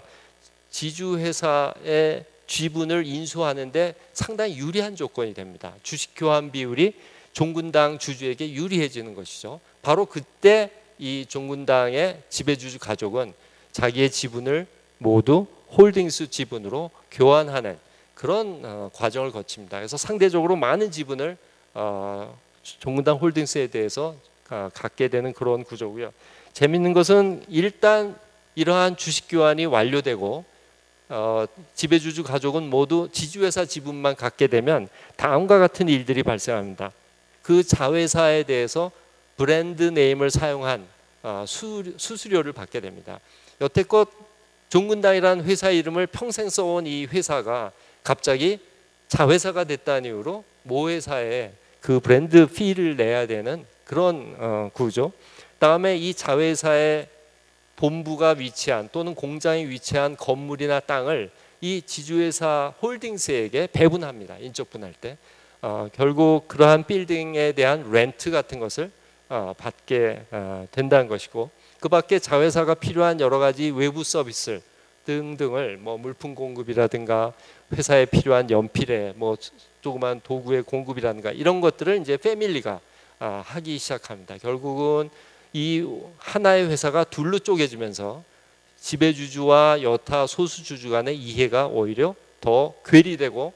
지주회사의 지분을 인수하는데 상당히 유리한 조건이 됩니다. 주식 교환 비율이 종군당 주주에게 유리해지는 것이죠. 바로 그때 이 종군당의 지배주주 가족은 자기의 지분을 모두 홀딩스 지분으로 교환하는 그런 과정을 거칩니다. 그래서 상대적으로 많은 지분을 종군당 홀딩스에 대해서 갖게 되는 그런 구조고요. 재밌는 것은 일단 이러한 주식 교환이 완료되고 지배주주 가족은 모두 지주회사 지분만 갖게 되면 다음과 같은 일들이 발생합니다. 그 자회사에 대해서 브랜드 네임을 사용한 수수료를 받게 됩니다. 여태껏 종군당이라는 회사 이름을 평생 써온 이 회사가 갑자기 자회사가 됐다는 이유로 모회사에 그 브랜드 피를 내야 되는 그런 구조. 다음에 이 자회사의 본부가 위치한 또는 공장이 위치한 건물이나 땅을 이 지주회사 홀딩스에게 배분합니다. 인적 분할 때 결국 그러한 빌딩에 대한 렌트 같은 것을 받게 된다는 것이고, 그 밖에 자회사가 필요한 여러 가지 외부 서비스 등등을 뭐 물품 공급이라든가 회사에 필요한 연필에 뭐 조그만 도구의 공급이라든가 이런 것들을 이제 패밀리가 하기 시작합니다. 결국은 이 하나의 회사가 둘로 쪼개지면서 지배주주와 여타 소수주주 간의 이해가 오히려 더 괴리되고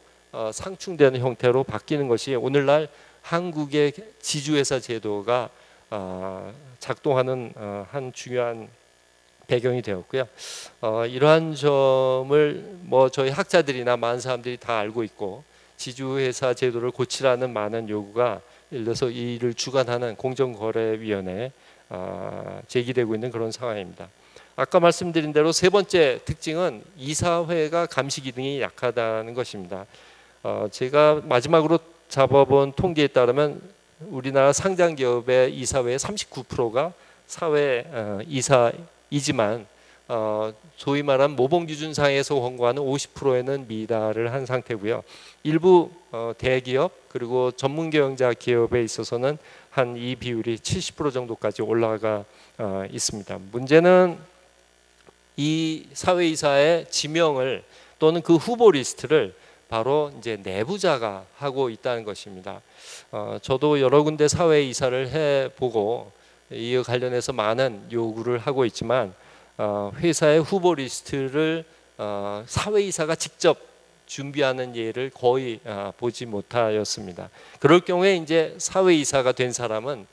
상충되는 형태로 바뀌는 것이 오늘날 한국의 지주회사 제도가 작동하는 한 중요한 배경이 되었고요. 이러한 점을 뭐 저희 학자들이나 많은 사람들이 다 알고 있고, 지주회사 제도를 고치라는 많은 요구가 예를 들어서 이 일을 주관하는 공정거래위원회에 제기되고 있는 그런 상황입니다. 아까 말씀드린 대로 세 번째 특징은 이사회가 감시 기능이 약하다는 것입니다. 제가 마지막으로 잡아본 통계에 따르면 우리나라 상장 기업의 이사회의 39%가 사회 이사이지만 소위 말하는 모범 기준상에서 권고하는 50%에는 미달을 한 상태고요. 일부 대기업 그리고 전문 경영자 기업에 있어서는 한 이 비율이 70% 정도까지 올라가 있습니다. 문제는 이 사회이사의 지명을 또는 그 후보 리스트를 바로 이제 내부자가 하고 있다는 것입니다. 저도 여러 군데 사회이사를 해보고 이에 관련해서 많은 요구를 하고 있지만 회사의 후보 리스트를 사회이사가 직접 준비하는 예를 거의 보지 못하였습니다. 그럴 경우에 이제 사회이사가 된 사람은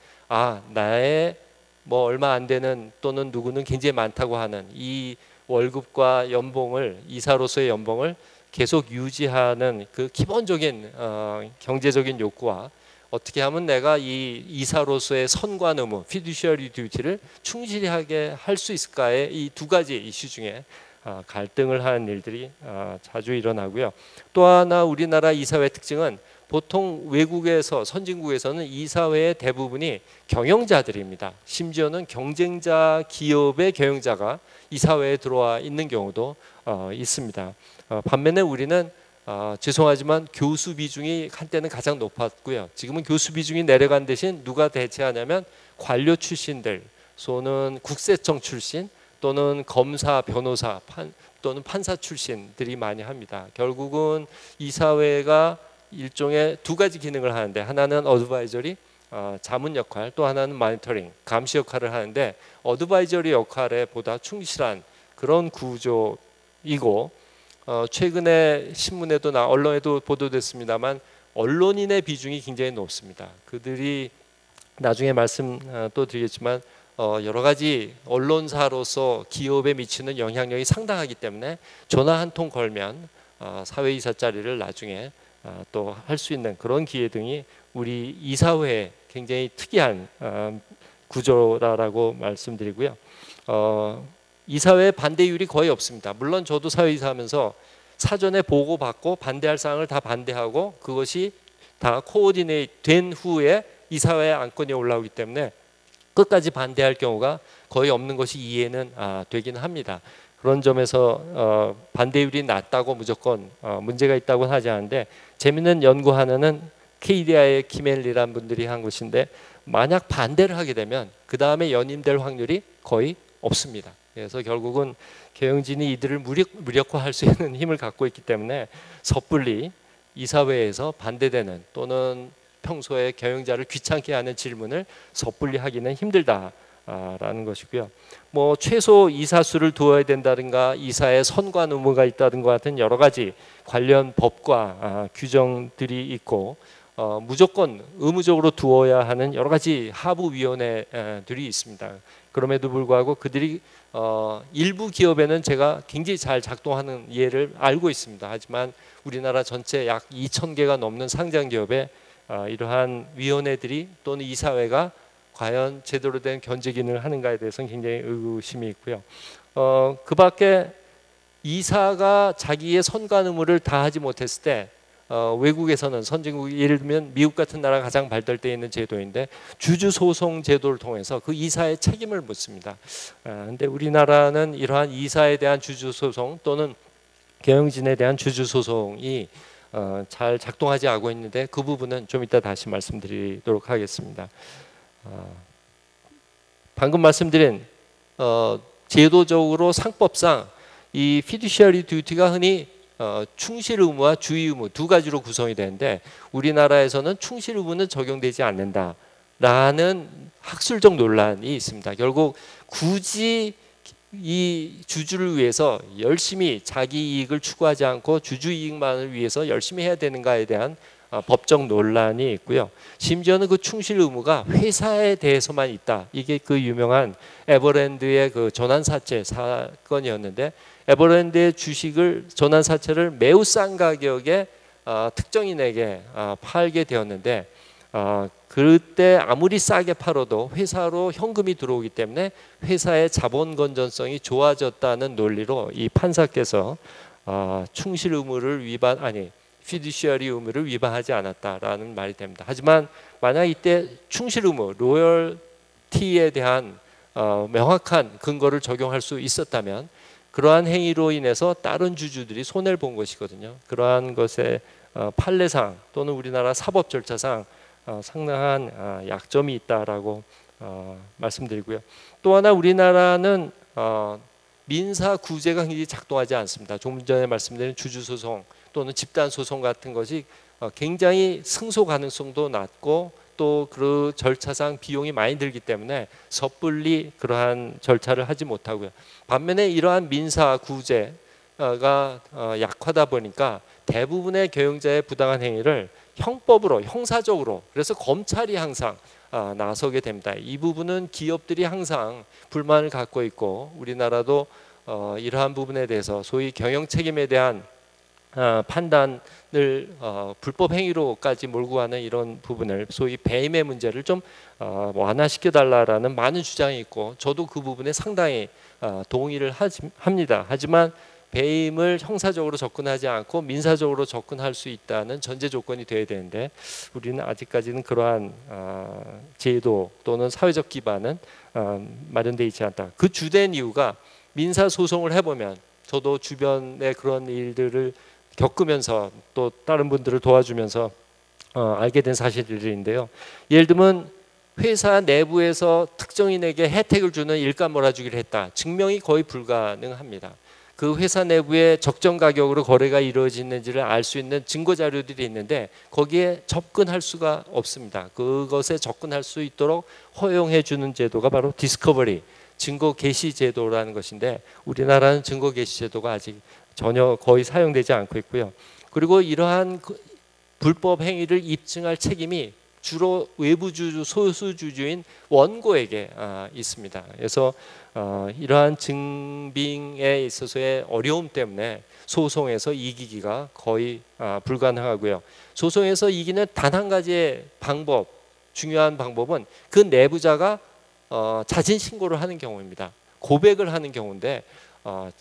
나의 뭐 얼마 안 되는 또는 누구는 굉장히 많다고 하는 이 월급과 연봉을 이사로서의 연봉을 계속 유지하는 그 기본적인 경제적인 욕구와 어떻게 하면 내가 이 이사로서의 선관 의무, fiduciary duty를 충실히 하게 할 수 있을까의 이 두 가지 이슈 중에 갈등을 하는 일들이 자주 일어나고요. 또 하나 우리나라 이사회 특징은 보통 외국에서 선진국에서는 이사회의 대부분이 경영자들입니다. 심지어는 경쟁자 기업의 경영자가 이사회에 들어와 있는 경우도 있습니다. 반면에 우리는 죄송하지만 교수 비중이 한때는 가장 높았고요. 지금은 교수 비중이 내려간 대신 누가 대체하냐면 관료 출신들 또는 국세청 출신 또는 검사, 변호사 또는 판사 출신들이 많이 합니다. 결국은 이사회가 일종의 두 가지 기능을 하는데 하나는 어드바이저리 자문 역할, 또 하나는 마니터링 감시 역할을 하는데 어드바이저리 역할에 보다 충실한 그런 구조이고 최근에 신문에도 언론에도 보도됐습니다만 언론인의 비중이 굉장히 높습니다. 그들이 나중에 말씀 또 드리겠지만 여러 가지 언론사로서 기업에 미치는 영향력이 상당하기 때문에 전화 한 통 걸면 사회이사 자리를 나중에 또 할 수 있는 그런 기회 등이 우리 이사회의 굉장히 특이한 구조라고 말씀드리고요. 이사회 반대율이 거의 없습니다. 물론 저도 사회이사 하면서 사전에 보고받고 반대할 사항을 다 반대하고 그것이 다 코어디네이트 된 후에 이사회 안건이 올라오기 때문에 끝까지 반대할 경우가 거의 없는 것이 이해는 되긴 합니다. 그런 점에서 반대율이 낮다고 무조건 문제가 있다고 하지 않는데 재미있는 연구 하나는 KDI의 키멜리라는 분들이 한 것인데 만약 반대를 하게 되면 그 다음에 연임될 확률이 거의 없습니다. 그래서 결국은 경영진이 이들을 무력화할 수 있는 힘을 갖고 있기 때문에 섣불리 이사회에서 반대되는 또는 평소에 경영자를 귀찮게 하는 질문을 섣불리 하기는 힘들다라는 것이고요. 뭐 최소 이사수를 두어야 된다든가 이사의 선관 의무가 있다든가 같은 여러 가지 관련 법과 규정들이 있고 무조건 의무적으로 두어야 하는 여러 가지 하부위원회들이 있습니다. 그럼에도 불구하고 그들이 일부 기업에는 제가 굉장히 잘 작동하는 예를 알고 있습니다. 하지만 우리나라 전체 약 2,000개가 넘는 상장 기업에 이러한 위원회들이 또는 이사회가 과연 제대로 된 견제 기능을 하는가에 대해서는 굉장히 의구심이 있고요. 그 밖에 이사가 자기의 선관 의무를 다 하지 못했을 때 외국에서는 선진국 예를 들면 미국 같은 나라가 가장 발달되어 있는 제도인데 주주소송 제도를 통해서 그 이사의 책임을 묻습니다. 그런데 우리나라는 이러한 이사에 대한 주주소송 또는 경영진에 대한 주주소송이 잘 작동하지 않고 있는데 그 부분은 좀 이따 다시 말씀드리도록 하겠습니다. 방금 말씀드린 제도적으로 상법상 이 fiduciary duty가 흔히 충실 의무와 주의 의무 두 가지로 구성이 되는데 우리나라에서는 충실 의무는 적용되지 않는다라는 학술적 논란이 있습니다. 결국 굳이 이 주주를 위해서 열심히 자기 이익을 추구하지 않고 주주 이익만을 위해서 열심히 해야 되는가에 대한 법적 논란이 있고요. 심지어는 그 충실 의무가 회사에 대해서만 있다. 이게 그 유명한 에버랜드의 그 전환사채 사건이었는데 에버랜드의 주식을 전환사채를 매우 싼 가격에 특정인에게 팔게 되었는데 그때 아무리 싸게 팔아도 회사로 현금이 들어오기 때문에 회사의 자본 건전성이 좋아졌다는 논리로 이 판사께서 충실 의무를 fiduciary 의무를 위반하지 않았다라는 말이 됩니다. 하지만 만약 이때 충실 의무, 로열티에 대한 명확한 근거를 적용할 수 있었다면 그러한 행위로 인해서 다른 주주들이 손해를 본 것이거든요. 그러한 것에 판례상 또는 우리나라 사법 절차상 상당한 약점이 있다라고 말씀드리고요. 또 하나 우리나라는 민사 구제가 굉장히 작동하지 않습니다. 조금 전에 말씀드린 주주소송 또는 집단소송 같은 것이 굉장히 승소 가능성도 낮고 또 그 절차상 비용이 많이 들기 때문에 섣불리 그러한 절차를 하지 못하고요. 반면에 이러한 민사 구제가 약하다 보니까 대부분의 경영자의 부당한 행위를 형법으로, 형사적으로, 그래서 검찰이 항상 나서게 됩니다. 이 부분은 기업들이 항상 불만을 갖고 있고, 우리나라도 이러한 부분에 대해서 소위 경영 책임에 대한 판단을 불법 행위로까지 몰고 가는 이런 부분을, 소위 배임의 문제를 좀 완화시켜 달라라는 많은 주장이 있고, 저도 그 부분에 상당히 동의를 합니다. 하지만 배임을 형사적으로 접근하지 않고 민사적으로 접근할 수 있다는 전제 조건이 돼야 되는데, 우리는 아직까지는 그러한 제도 또는 사회적 기반은 마련되어 있지 않다. 그 주된 이유가, 민사 소송을 해보면, 저도 주변에 그런 일들을 겪으면서 또 다른 분들을 도와주면서 알게 된 사실들인데요. 예를 들면 회사 내부에서 특정인에게 혜택을 주는 일감 몰아주기를 했다. 증명이 거의 불가능합니다. 그 회사 내부에 적정 가격으로 거래가 이루어지는지를 알 수 있는 증거 자료들이 있는데 거기에 접근할 수가 없습니다. 그것에 접근할 수 있도록 허용해 주는 제도가 바로 디스커버리, 증거 개시 제도라는 것인데, 우리나라는 증거 개시 제도가 아직 전혀 거의 사용되지 않고 있고요. 그리고 이러한 불법 행위를 입증할 책임이 주로 외부주주, 소수주주인 원고에게 있습니다. 그래서 이러한 증빙에 있어서의 어려움 때문에 소송에서 이기기가 거의 불가능하고요. 소송에서 이기는 단 한 가지의 방법, 중요한 방법은 그 내부자가 자진 신고를 하는 경우입니다. 고백을 하는 경우인데,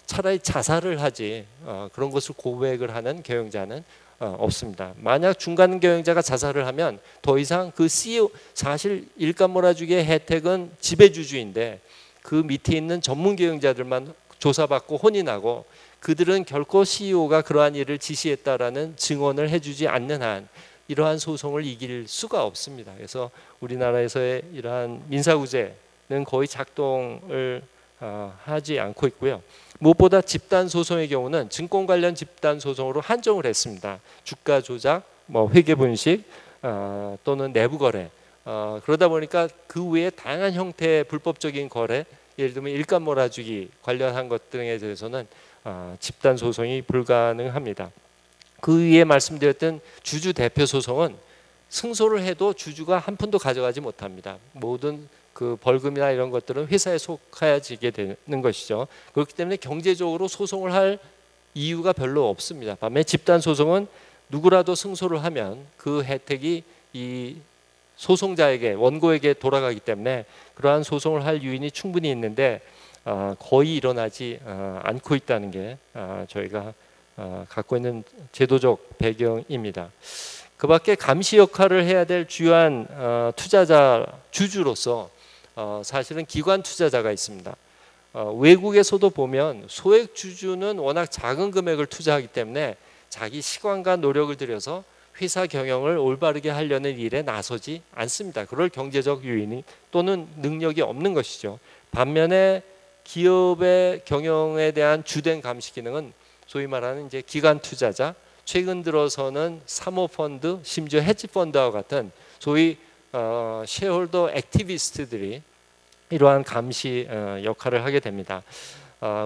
차라리 자살을 하지 그런 것을 고백을 하는 경영자는 없습니다. 만약 중간 경영자가 자살을 하면 더 이상 그 CEO, 사실 일감 몰아주기의 혜택은 지배주주인데 그 밑에 있는 전문 경영자들만 조사받고 혼인하고, 그들은 결코 CEO가 그러한 일을 지시했다라는 증언을 해주지 않는 한 이러한 소송을 이길 수가 없습니다. 그래서 우리나라에서의 이러한 민사구제는 거의 작동을 하지 않고 있고요. 무엇보다 집단 소송의 경우는 증권 관련 집단 소송으로 한정을 했습니다. 주가 조작, 회계 분식 또는 내부 거래, 그러다 보니까 그 외에 다양한 형태의 불법적인 거래, 예를 들면 일감 몰아주기 관련한 것 등에 대해서는 집단 소송이 불가능합니다. 그 위에 말씀드렸던 주주 대표 소송은 승소를 해도 주주가 한 푼도 가져가지 못합니다. 모든 그 벌금이나 이런 것들은 회사에 속하여지게 되는 것이죠. 그렇기 때문에 경제적으로 소송을 할 이유가 별로 없습니다. 반면에 집단 소송은 누구라도 승소를 하면 그 혜택이 이 소송자에게, 원고에게 돌아가기 때문에 그러한 소송을 할 유인이 충분히 있는데 거의 일어나지 않고 있다는 게 저희가 갖고 있는 제도적 배경입니다. 그 밖에 감시 역할을 해야 될 주요한 투자자, 주주로서 사실은 기관 투자자가 있습니다. 외국에서도 보면 소액 주주는 워낙 작은 금액을 투자하기 때문에 자기 시간과 노력을 들여서 회사 경영을 올바르게 하려는 일에 나서지 않습니다. 그럴 경제적 유인이 또는 능력이 없는 것이죠. 반면에 기업의 경영에 대한 주된 감시 기능은 소위 말하는 이제 기관 투자자, 최근 들어서는 사모펀드, 심지어 헤지펀드와 같은 소위 셰어홀더 액티비스트들이 이러한 감시 역할을 하게 됩니다.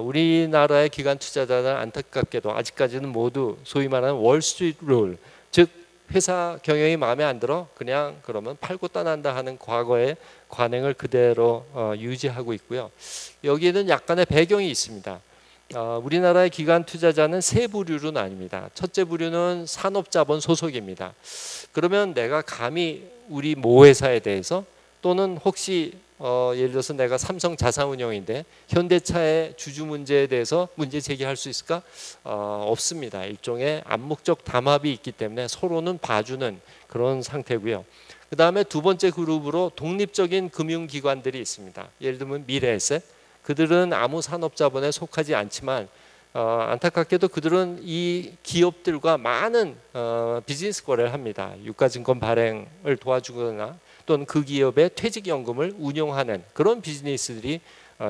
우리나라의 기관 투자자는 안타깝게도 아직까지는 모두 소위 말하는 월스트리트 룰, 즉 회사 경영이 마음에 안 들어 그냥 그러면 팔고 떠난다 하는 과거의 관행을 그대로 유지하고 있고요. 여기에는 약간의 배경이 있습니다. 우리나라의 기관 투자자는 세 부류로 나뉩니다. 첫째 부류는 산업자본 소속입니다. 그러면 내가 감히 우리 모 회사에 대해서, 또는 혹시 예를 들어서 내가 삼성 자산운용인데 현대차의 주주 문제에 대해서 문제 제기할 수 있을까? 없습니다. 일종의 암묵적 담합이 있기 때문에 서로는 봐주는 그런 상태고요. 그 다음에 두 번째 그룹으로 독립적인 금융기관들이 있습니다. 예를 들면 미래에셋, 그들은 아무 산업자본에 속하지 않지만 안타깝게도 그들은 이 기업들과 많은 비즈니스 거래를 합니다. 유가증권 발행을 도와주거나 또는 그 기업의 퇴직연금을 운용하는 그런 비즈니스들이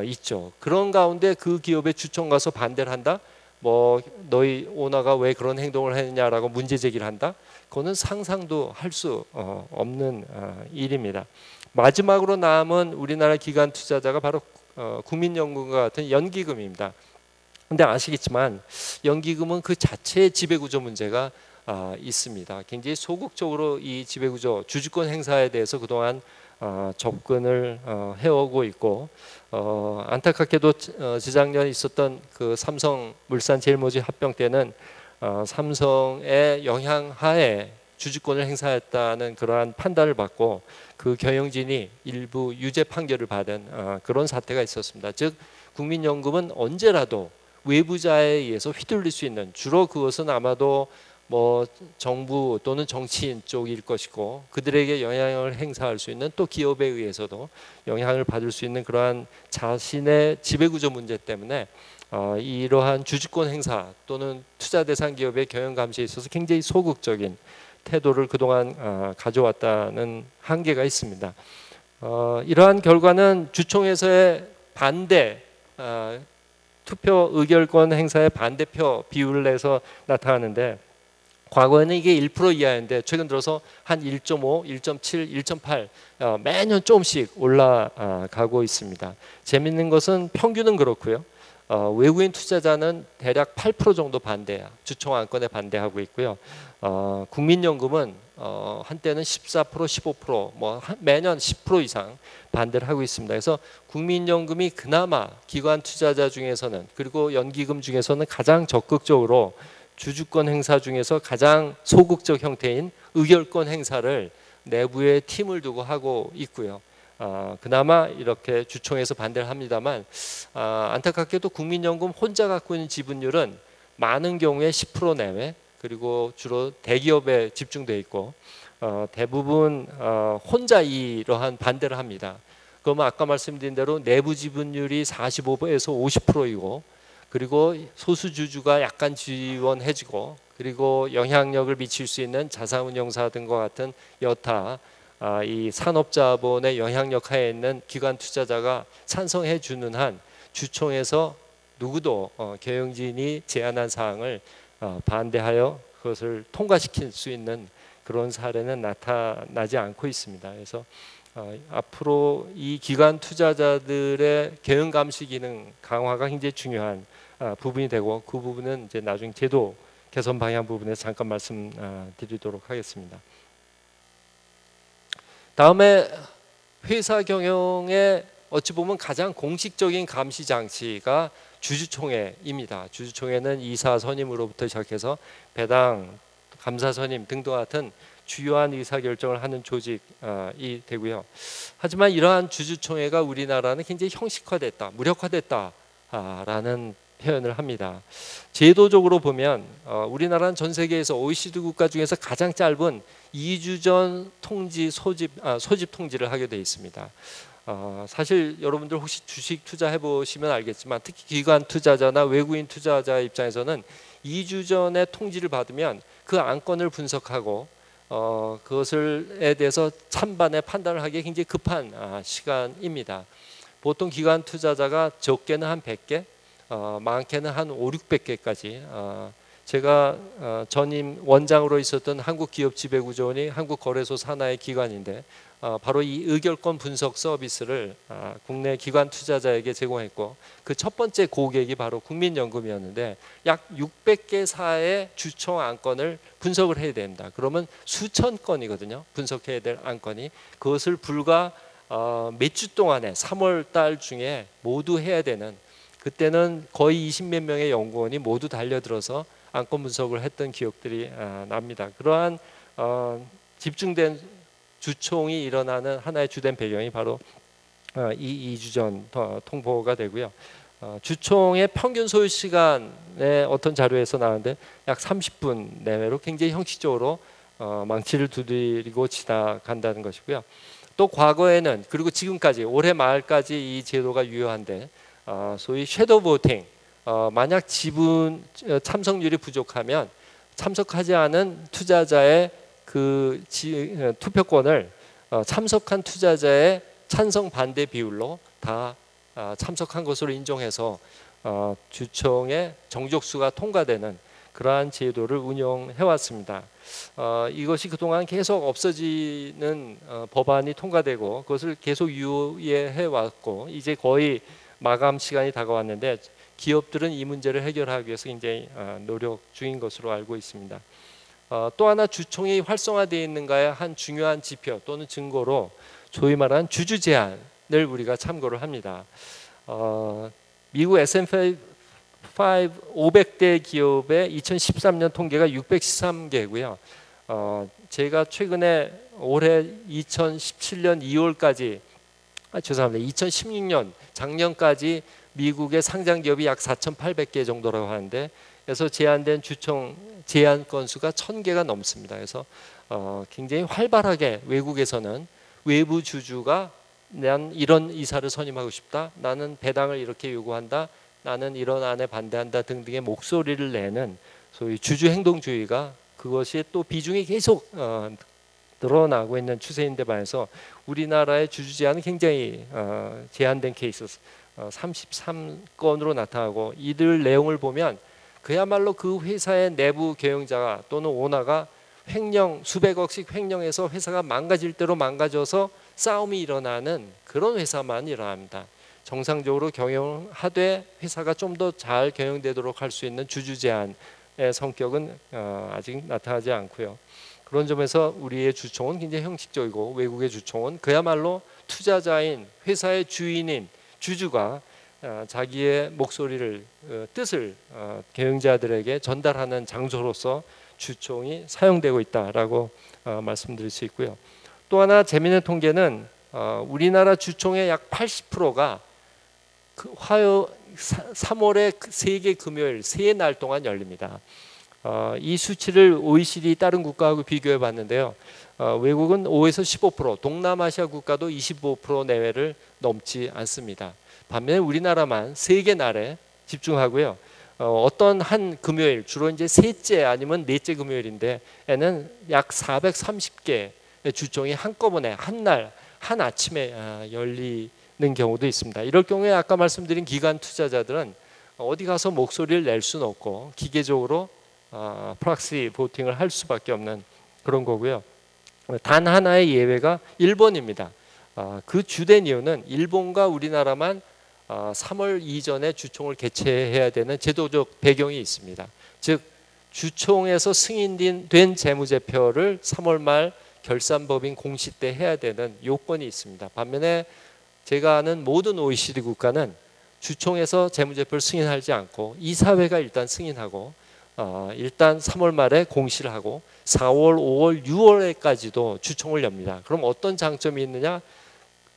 있죠. 그런 가운데 그 기업의 주총 가서 반대를 한다? 너희 오너가 왜 그런 행동을 했냐라고 문제 제기를 한다? 그거는 상상도 할 수 없는 일입니다. 마지막으로 남은 우리나라 기관 투자자가 바로 국민연금과 같은 연기금입니다. 근데 아시겠지만 연기금은 그 자체의 지배구조 문제가 있습니다. 굉장히 소극적으로 이 지배구조, 주주권 행사에 대해서 그동안 접근을 해오고 있고, 안타깝게도 재작년에 있었던 그 삼성 물산 제일모직 합병 때는 삼성의 영향하에 주주권을 행사했다는 그러한 판단을 받고 그 경영진이 일부 유죄 판결을 받은 그런 사태가 있었습니다. 즉 국민연금은 언제라도 외부자에 의해서 휘둘릴 수 있는, 주로 그것은 아마도 뭐 정부 또는 정치인 쪽일 것이고 그들에게 영향을 행사할 수 있는, 또 기업에 의해서도 영향을 받을 수 있는 그러한 자신의 지배구조 문제 때문에 이러한 주주권 행사 또는 투자 대상 기업의 경영 감시에 있어서 굉장히 소극적인 태도를 그동안 가져왔다는 한계가 있습니다. 이러한 결과는 주총에서의 반대, 투표 의결권 행사의 반대표 비율을 내서 나타나는데, 과거에는 이게 1% 이하였는데 최근 들어서 한 1.5, 1.7, 1.8 매년 조금씩 올라가고 있습니다. 재밌는 것은 평균은 그렇고요. 외국인 투자자는 대략 8% 정도 주총 안건에 반대하고 있고요. 국민연금은 한때는 14%, 15%, 뭐 매년 10% 이상 반대를 하고 있습니다. 그래서 국민연금이 그나마 기관 투자자 중에서는, 그리고 연기금 중에서는 가장 적극적으로 주주권 행사 중에서 가장 소극적 형태인 의결권 행사를 내부에 팀을 두고 하고 있고요. 그나마 이렇게 주총에서 반대를 합니다만, 안타깝게도 국민연금 혼자 갖고 있는 지분율은 많은 경우에 10% 내외, 그리고 주로 대기업에 집중돼 있고 대부분 혼자 이러한 반대를 합니다. 그러면 아까 말씀드린 대로 내부 지분율이 45에서 50%이고, 그리고 소수 주주가 약간 지원해주고, 그리고 영향력을 미칠 수 있는 자산운용사 등과 같은 여타 이 산업자본의 영향력 하에 있는 기관 투자자가 찬성해 주는 한 주총에서 누구도 경영진이 제안한 사항을 반대하여 그것을 통과시킬 수 있는 그런 사례는 나타나지 않고 있습니다. 그래서 앞으로 이 기관 투자자들의 경영 감시 기능 강화가 굉장히 중요한 부분이 되고, 그 부분은 이제 나중에 제도 개선 방향 부분에서 잠깐 말씀드리도록 하겠습니다. 다음에 회사 경영의 어찌 보면 가장 공식적인 감시 장치가 주주총회입니다. 주주총회는 이사 선임으로부터 시작해서 배당, 감사 선임 등과 같은 주요한 의사결정을 하는 조직이 되고요. 하지만 이러한 주주총회가 우리나라는 굉장히 형식화됐다, 무력화됐다라는 표현을 합니다. 제도적으로 보면 우리나라는 전 세계에서 OECD 국가 중에서 가장 짧은 2주 전 통지 소집 통지를 하게 돼 있습니다. 사실 여러분들 혹시 주식 투자해 보시면 알겠지만, 특히 기관 투자자나 외국인 투자자 입장에서는 2주 전에 통지를 받으면 그 안건을 분석하고 그것에 대해서 찬반의 판단을 하기에 굉장히 급한 시간입니다. 보통 기관 투자자가 적게는 한 100개, 많게는 한 5, 600개까지. 제가 전임 원장으로 있었던 한국기업지배구조원이 한국거래소 산하의 기관인데, 바로 이 의결권 분석 서비스를 국내 기관 투자자에게 제공했고, 그 첫 번째 고객이 바로 국민연금이었는데, 약 600개사의 주총 안건을 분석을 해야 됩니다. 그러면 수천 건이거든요, 분석해야 될 안건이. 그것을 불과 몇 주 동안에 3월 달 중에 모두 해야 되는, 그때는 거의 20몇 명의 연구원이 모두 달려들어서 안건 분석을 했던 기억들이 납니다. 그러한 집중된 주총이 일어나는 하나의 주된 배경이 바로 이 2주 전 통보가 되고요. 주총의 평균 소요 시간에 어떤 자료에서 나왔는데 약 30분 내외로 굉장히 형식적으로 망치를 두드리고 지나간다는 것이고요. 또 과거에는, 그리고 지금까지 올해 말까지 이 제도가 유효한데, 소위 섀도우 보팅, 만약 지분 참석률이 부족하면 참석하지 않은 투자자의 그 투표권을 참석한 투자자의 찬성 반대 비율로 다 참석한 것으로 인정해서 주총의 정족수가 통과되는 그러한 제도를 운영해 왔습니다. 이것이 그동안 계속 없어지는 법안이 통과되고 그것을 계속 유예해 왔고 이제 거의 마감 시간이 다가왔는데 기업들은 이 문제를 해결하기 위해서 굉장히 노력 중인 것으로 알고 있습니다. 또 하나 주총이 활성화되어 있는가의 한 중요한 지표 또는 증거로 소위 말하는 주주 제한을 우리가 참고를 합니다. 미국 S&P 500대 기업의 2013년 통계가 613개고요. 제가 최근에 올해 2017년 2월까지 죄송합니다. 2016년 작년까지 미국의 상장 기업이 약 4,800개 정도라고 하는데 그래서 제한된 주총 제한 건수가 1,000개가 넘습니다. 그래서 굉장히 활발하게 외국에서는 외부 주주가 난 이런 이사를 선임하고 싶다. 나는 배당을 이렇게 요구한다. 나는 이런 안에 반대한다 등등의 목소리를 내는 소위 주주 행동주의가 그것이 또 비중이 계속 늘어나고 있는 추세인데 반해서 우리나라의 주주 제한은 굉장히 제한된 케이스 33건으로 나타나고 이들 내용을 보면 그야말로 그 회사의 내부 경영자가 또는 오너가 횡령 수백억씩 횡령해서 회사가 망가질 대로 망가져서 싸움이 일어나는 그런 회사만 일어납니다. 정상적으로 경영하되 회사가 좀 더 잘 경영되도록 할 수 있는 주주 제한의 성격은 아직 나타나지 않고요. 그런 점에서 우리의 주총은 굉장히 형식적이고 외국의 주총은 그야말로 투자자인 회사의 주인인 주주가 자기의 목소리를 뜻을 경영자들에게 전달하는 장소로서 주총이 사용되고 있다라고 말씀드릴 수 있고요. 또 하나 재미있는 통계는 우리나라 주총의 약 80%가 그 3월에 세계 금요일 3날 동안 열립니다. 이 수치를 OECD 다른 국가하고 비교해 봤는데요. 외국은 5에서 15%, 동남아시아 국가도 25% 내외를 넘지 않습니다. 반면에 우리나라만 3개 날에 집중하고요. 어떤 한 금요일, 주로 이제 셋째 아니면 넷째 금요일인데에는 약 430개 주총이 한꺼번에 한 날, 한 아침에 열리는 경우도 있습니다. 이럴 경우에 아까 말씀드린 기관 투자자들은 어디 가서 목소리를 낼 수는 없고 기계적으로 프락시 보팅을 할 수밖에 없는 그런 거고요. 단 하나의 예외가 일본입니다. 그 주된 이유는 일본과 우리나라만 3월 이전에 주총을 개최해야 되는 제도적 배경이 있습니다. 즉 주총에서 승인된 재무제표를 3월 말 결산법인 공시 때 해야 되는 요건이 있습니다. 반면에 제가 아는 모든 OECD 국가는 주총에서 재무제표를 승인하지 않고 이사회가 일단 승인하고 일단 3월 말에 공시를 하고 4월, 5월, 6월에까지도 주총을 엽니다. 그럼 어떤 장점이 있느냐?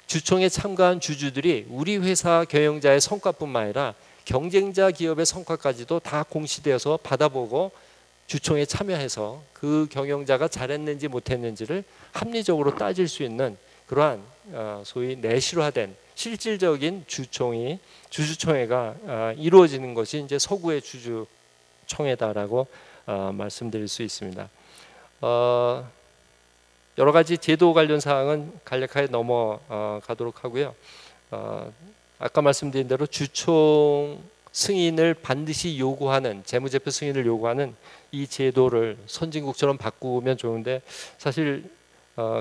주총에 참가한 주주들이 우리 회사 경영자의 성과뿐만 아니라 경쟁자 기업의 성과까지도 다 공시되어서 받아보고 주총에 참여해서 그 경영자가 잘했는지 못했는지를 합리적으로 따질 수 있는 그러한 소위 내실화된 실질적인 주주총회가 이루어지는 것이 이제 서구의 주주총회다라고 말씀드릴 수 있습니다. 여러 가지 제도 관련 사항은 간략하게 넘어가도록 하고요. 아까 말씀드린 대로 주총 승인을 반드시 요구하는 재무제표 승인을 요구하는 이 제도를 선진국처럼 바꾸면 좋은데 사실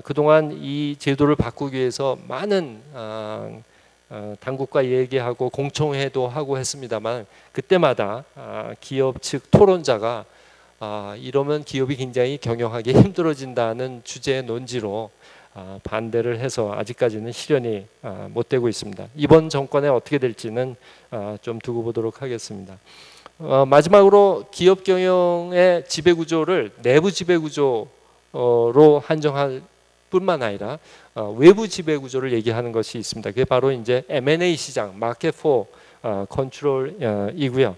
그동안 이 제도를 바꾸기 위해서 많은 당국과 얘기하고 공청회도 하고 했습니다만 그때마다 기업 측 토론자가 이러면 기업이 굉장히 경영하기 힘들어진다는 주제의 논지로 반대를 해서 아직까지는 실현이 못 되고 있습니다. 이번 정권에 어떻게 될지는 좀 두고 보도록 하겠습니다. 마지막으로 기업 경영의 지배구조를 내부 지배구조로 한정할 뿐만 아니라 외부 지배구조를 얘기하는 것이 있습니다. 그게 바로 이제 M&A 시장, 마켓 포 컨트롤이고요.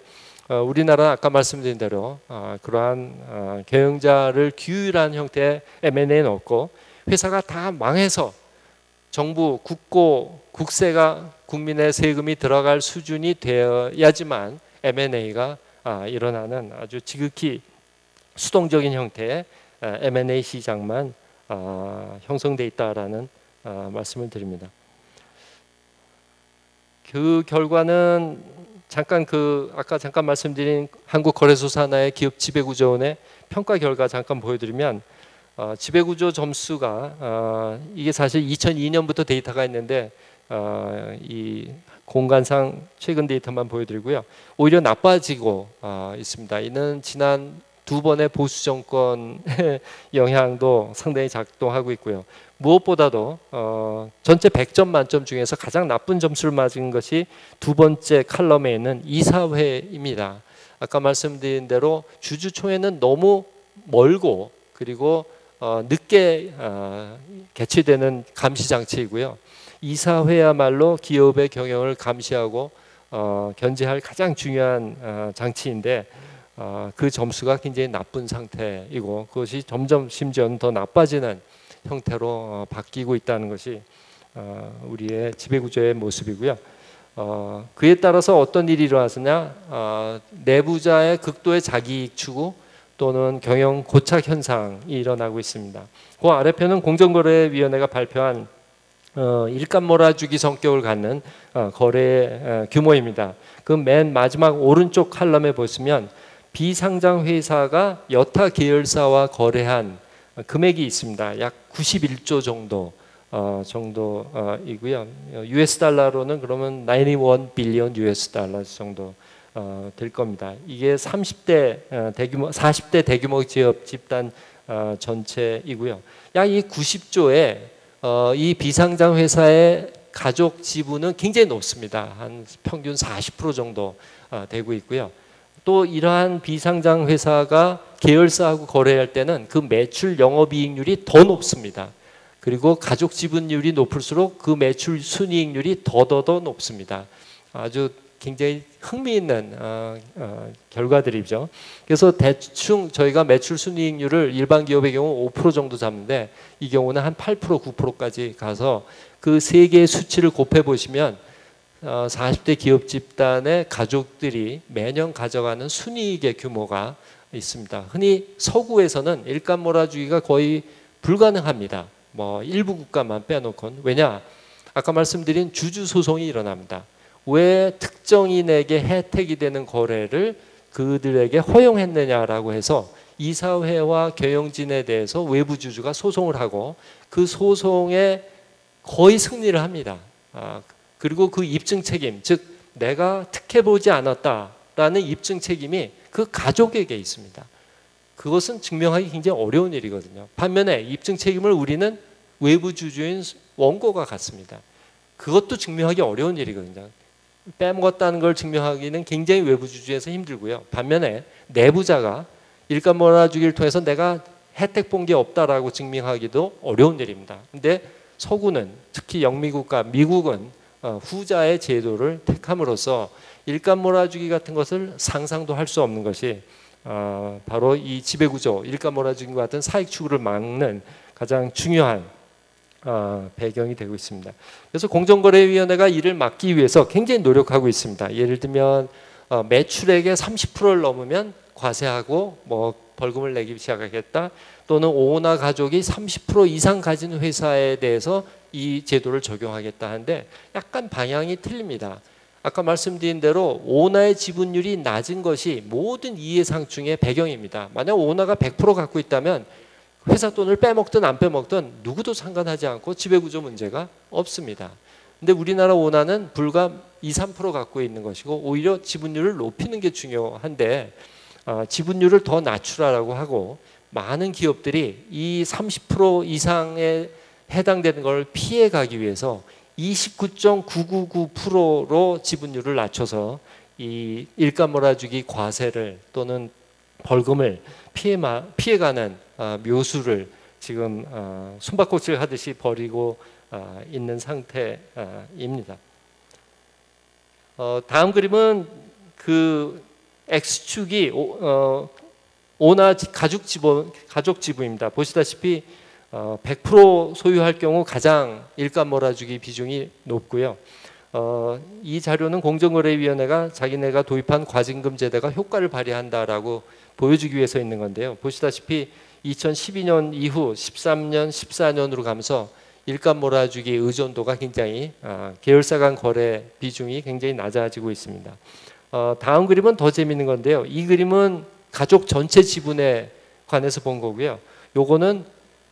우리나라는 아까 말씀드린 대로 그러한 경영자를 규율한 형태의 M&A는 없고 회사가 다 망해서 정부, 국세가 국민의 세금이 들어갈 수준이 되어야지만 M&A가 일어나는 아주 지극히 수동적인 형태의 M&A 시장만 형성돼 있다라는 말씀을 드립니다. 그 결과는 아까 잠깐 말씀드린 한국거래소 산하의 기업 지배구조원의 평가 결과 잠깐 보여드리면 지배구조 점수가 이게 사실 2002년부터 데이터가 있는데 이 공간상 최근 데이터만 보여드리고요. 오히려 나빠지고 있습니다. 이는 지난 두 번의 보수 정권의 영향도 상당히 작동하고 있고요. 무엇보다도 전체 100점 만점 중에서 가장 나쁜 점수를 맞은 것이 두 번째 칼럼에 있는 이사회입니다. 아까 말씀드린 대로 주주총회는 너무 멀고 그리고 늦게 개최되는 감시 장치이고요. 이사회야말로 기업의 경영을 감시하고 견제할 가장 중요한 장치인데 그 점수가 굉장히 나쁜 상태이고 그것이 점점 심지어는 더 나빠지는 형태로 바뀌고 있다는 것이 우리의 지배구조의 모습이고요. 그에 따라서 어떤 일이 일어났느냐, 내부자의 극도의 자기이익 추구 또는 경영 고착 현상이 일어나고 있습니다. 그 아래편은 공정거래위원회가 발표한 일감 몰아주기 성격을 갖는 거래 규모입니다. 그 맨 마지막 오른쪽 칼럼에 보시면 비상장 회사가 여타 계열사와 거래한 금액이 있습니다. 약 91조 정도이고요. US 달러로는 그러면 91 빌리언 US 달러 정도 될 겁니다. 이게 40대 대규모 기업 집단 전체이고요. 약 이 90조에 이 비상장 회사의 가족 지분은 굉장히 높습니다. 한 평균 40% 정도 되고 있고요. 또 이러한 비상장 회사가 계열사하고 거래할 때는 그 매출 영업이익률이 더 높습니다. 그리고 가족 지분율이 높을수록 그 매출 순이익률이 더 높습니다. 아주 굉장히 흥미있는 결과들이죠. 그래서 대충 저희가 매출 순이익률을 일반 기업의 경우 5% 정도 잡는데 이 경우는 한 8%, 9%까지 가서 그 세 개의 수치를 곱해 보시면 40대 기업 집단의 가족들이 매년 가져가는 순이익의 규모가 있습니다. 흔히 서구에서는 일감 몰아주기가 거의 불가능합니다. 뭐 일부 국가만 빼놓고는. 왜냐? 아까 말씀드린 주주 소송이 일어납니다. 왜 특정인에게 혜택이 되는 거래를 그들에게 허용했느냐라고 해서 이사회와 경영진에 대해서 외부 주주가 소송을 하고 그 소송에 거의 승리를 합니다. 그리고 그 입증 책임, 즉 내가 특혜보지 않았다라는 입증 책임이 그 가족에게 있습니다. 그것은 증명하기 굉장히 어려운 일이거든요. 반면에 입증 책임을 우리는 외부 주주인 원고가 갖습니다. 그것도 증명하기 어려운 일이거든요. 빼먹었다는 걸 증명하기는 굉장히 외부 주주에서 힘들고요. 반면에 내부자가 일감 몰아주기를 통해서 내가 혜택 본 게 없다라고 증명하기도 어려운 일입니다. 근데 서구는 특히 영미국가, 미국은 후자의 제도를 택함으로써 일감 몰아주기 같은 것을 상상도 할 수 없는 것이 바로 이 지배구조, 일감 몰아주기와 같은 사익 추구를 막는 가장 중요한 배경이 되고 있습니다. 그래서 공정거래위원회가 이를 막기 위해서 굉장히 노력하고 있습니다. 예를 들면 매출액의 30%를 넘으면 과세하고 뭐 벌금을 내기 시작하겠다. 또는 오너 가족이 30% 이상 가진 회사에 대해서 이 제도를 적용하겠다 하는데 약간 방향이 틀립니다. 아까 말씀드린 대로 오너의 지분율이 낮은 것이 모든 이해상충의 배경입니다. 만약 오너가 100% 갖고 있다면 회사 돈을 빼먹든 안 빼먹든 누구도 상관하지 않고 지배구조 문제가 없습니다. 근데 우리나라 오너는 불과 2, 3% 갖고 있는 것이고 오히려 지분율을 높이는 게 중요한데 지분율을 더 낮추라고 하고 많은 기업들이 이 30% 이상에 해당되는 걸 피해가기 위해서 29.999%로 지분율을 낮춰서 이 일감 몰아주기 과세를 또는 벌금을 피해가는 묘수를 지금 숨바꼭질 하듯이 벌이고 있는 상태입니다. 다음 그림은 그 X축이 오나 가족 지분입니다. 보시다시피 100% 소유할 경우 가장 일감 몰아주기 비중이 높고요. 이 자료는 공정거래위원회가 자기네가 도입한 과징금 제도가 효과를 발휘한다라고 보여주기 위해서 있는 건데요. 보시다시피 2012년 이후 13년, 14년으로 가면서 일감 몰아주기 의존도가 굉장히 계열사 간 거래 비중이 굉장히 낮아지고 있습니다. 다음 그림은 더 재밌는 건데요. 이 그림은 가족 전체 지분에 관해서 본 거고요. 요거는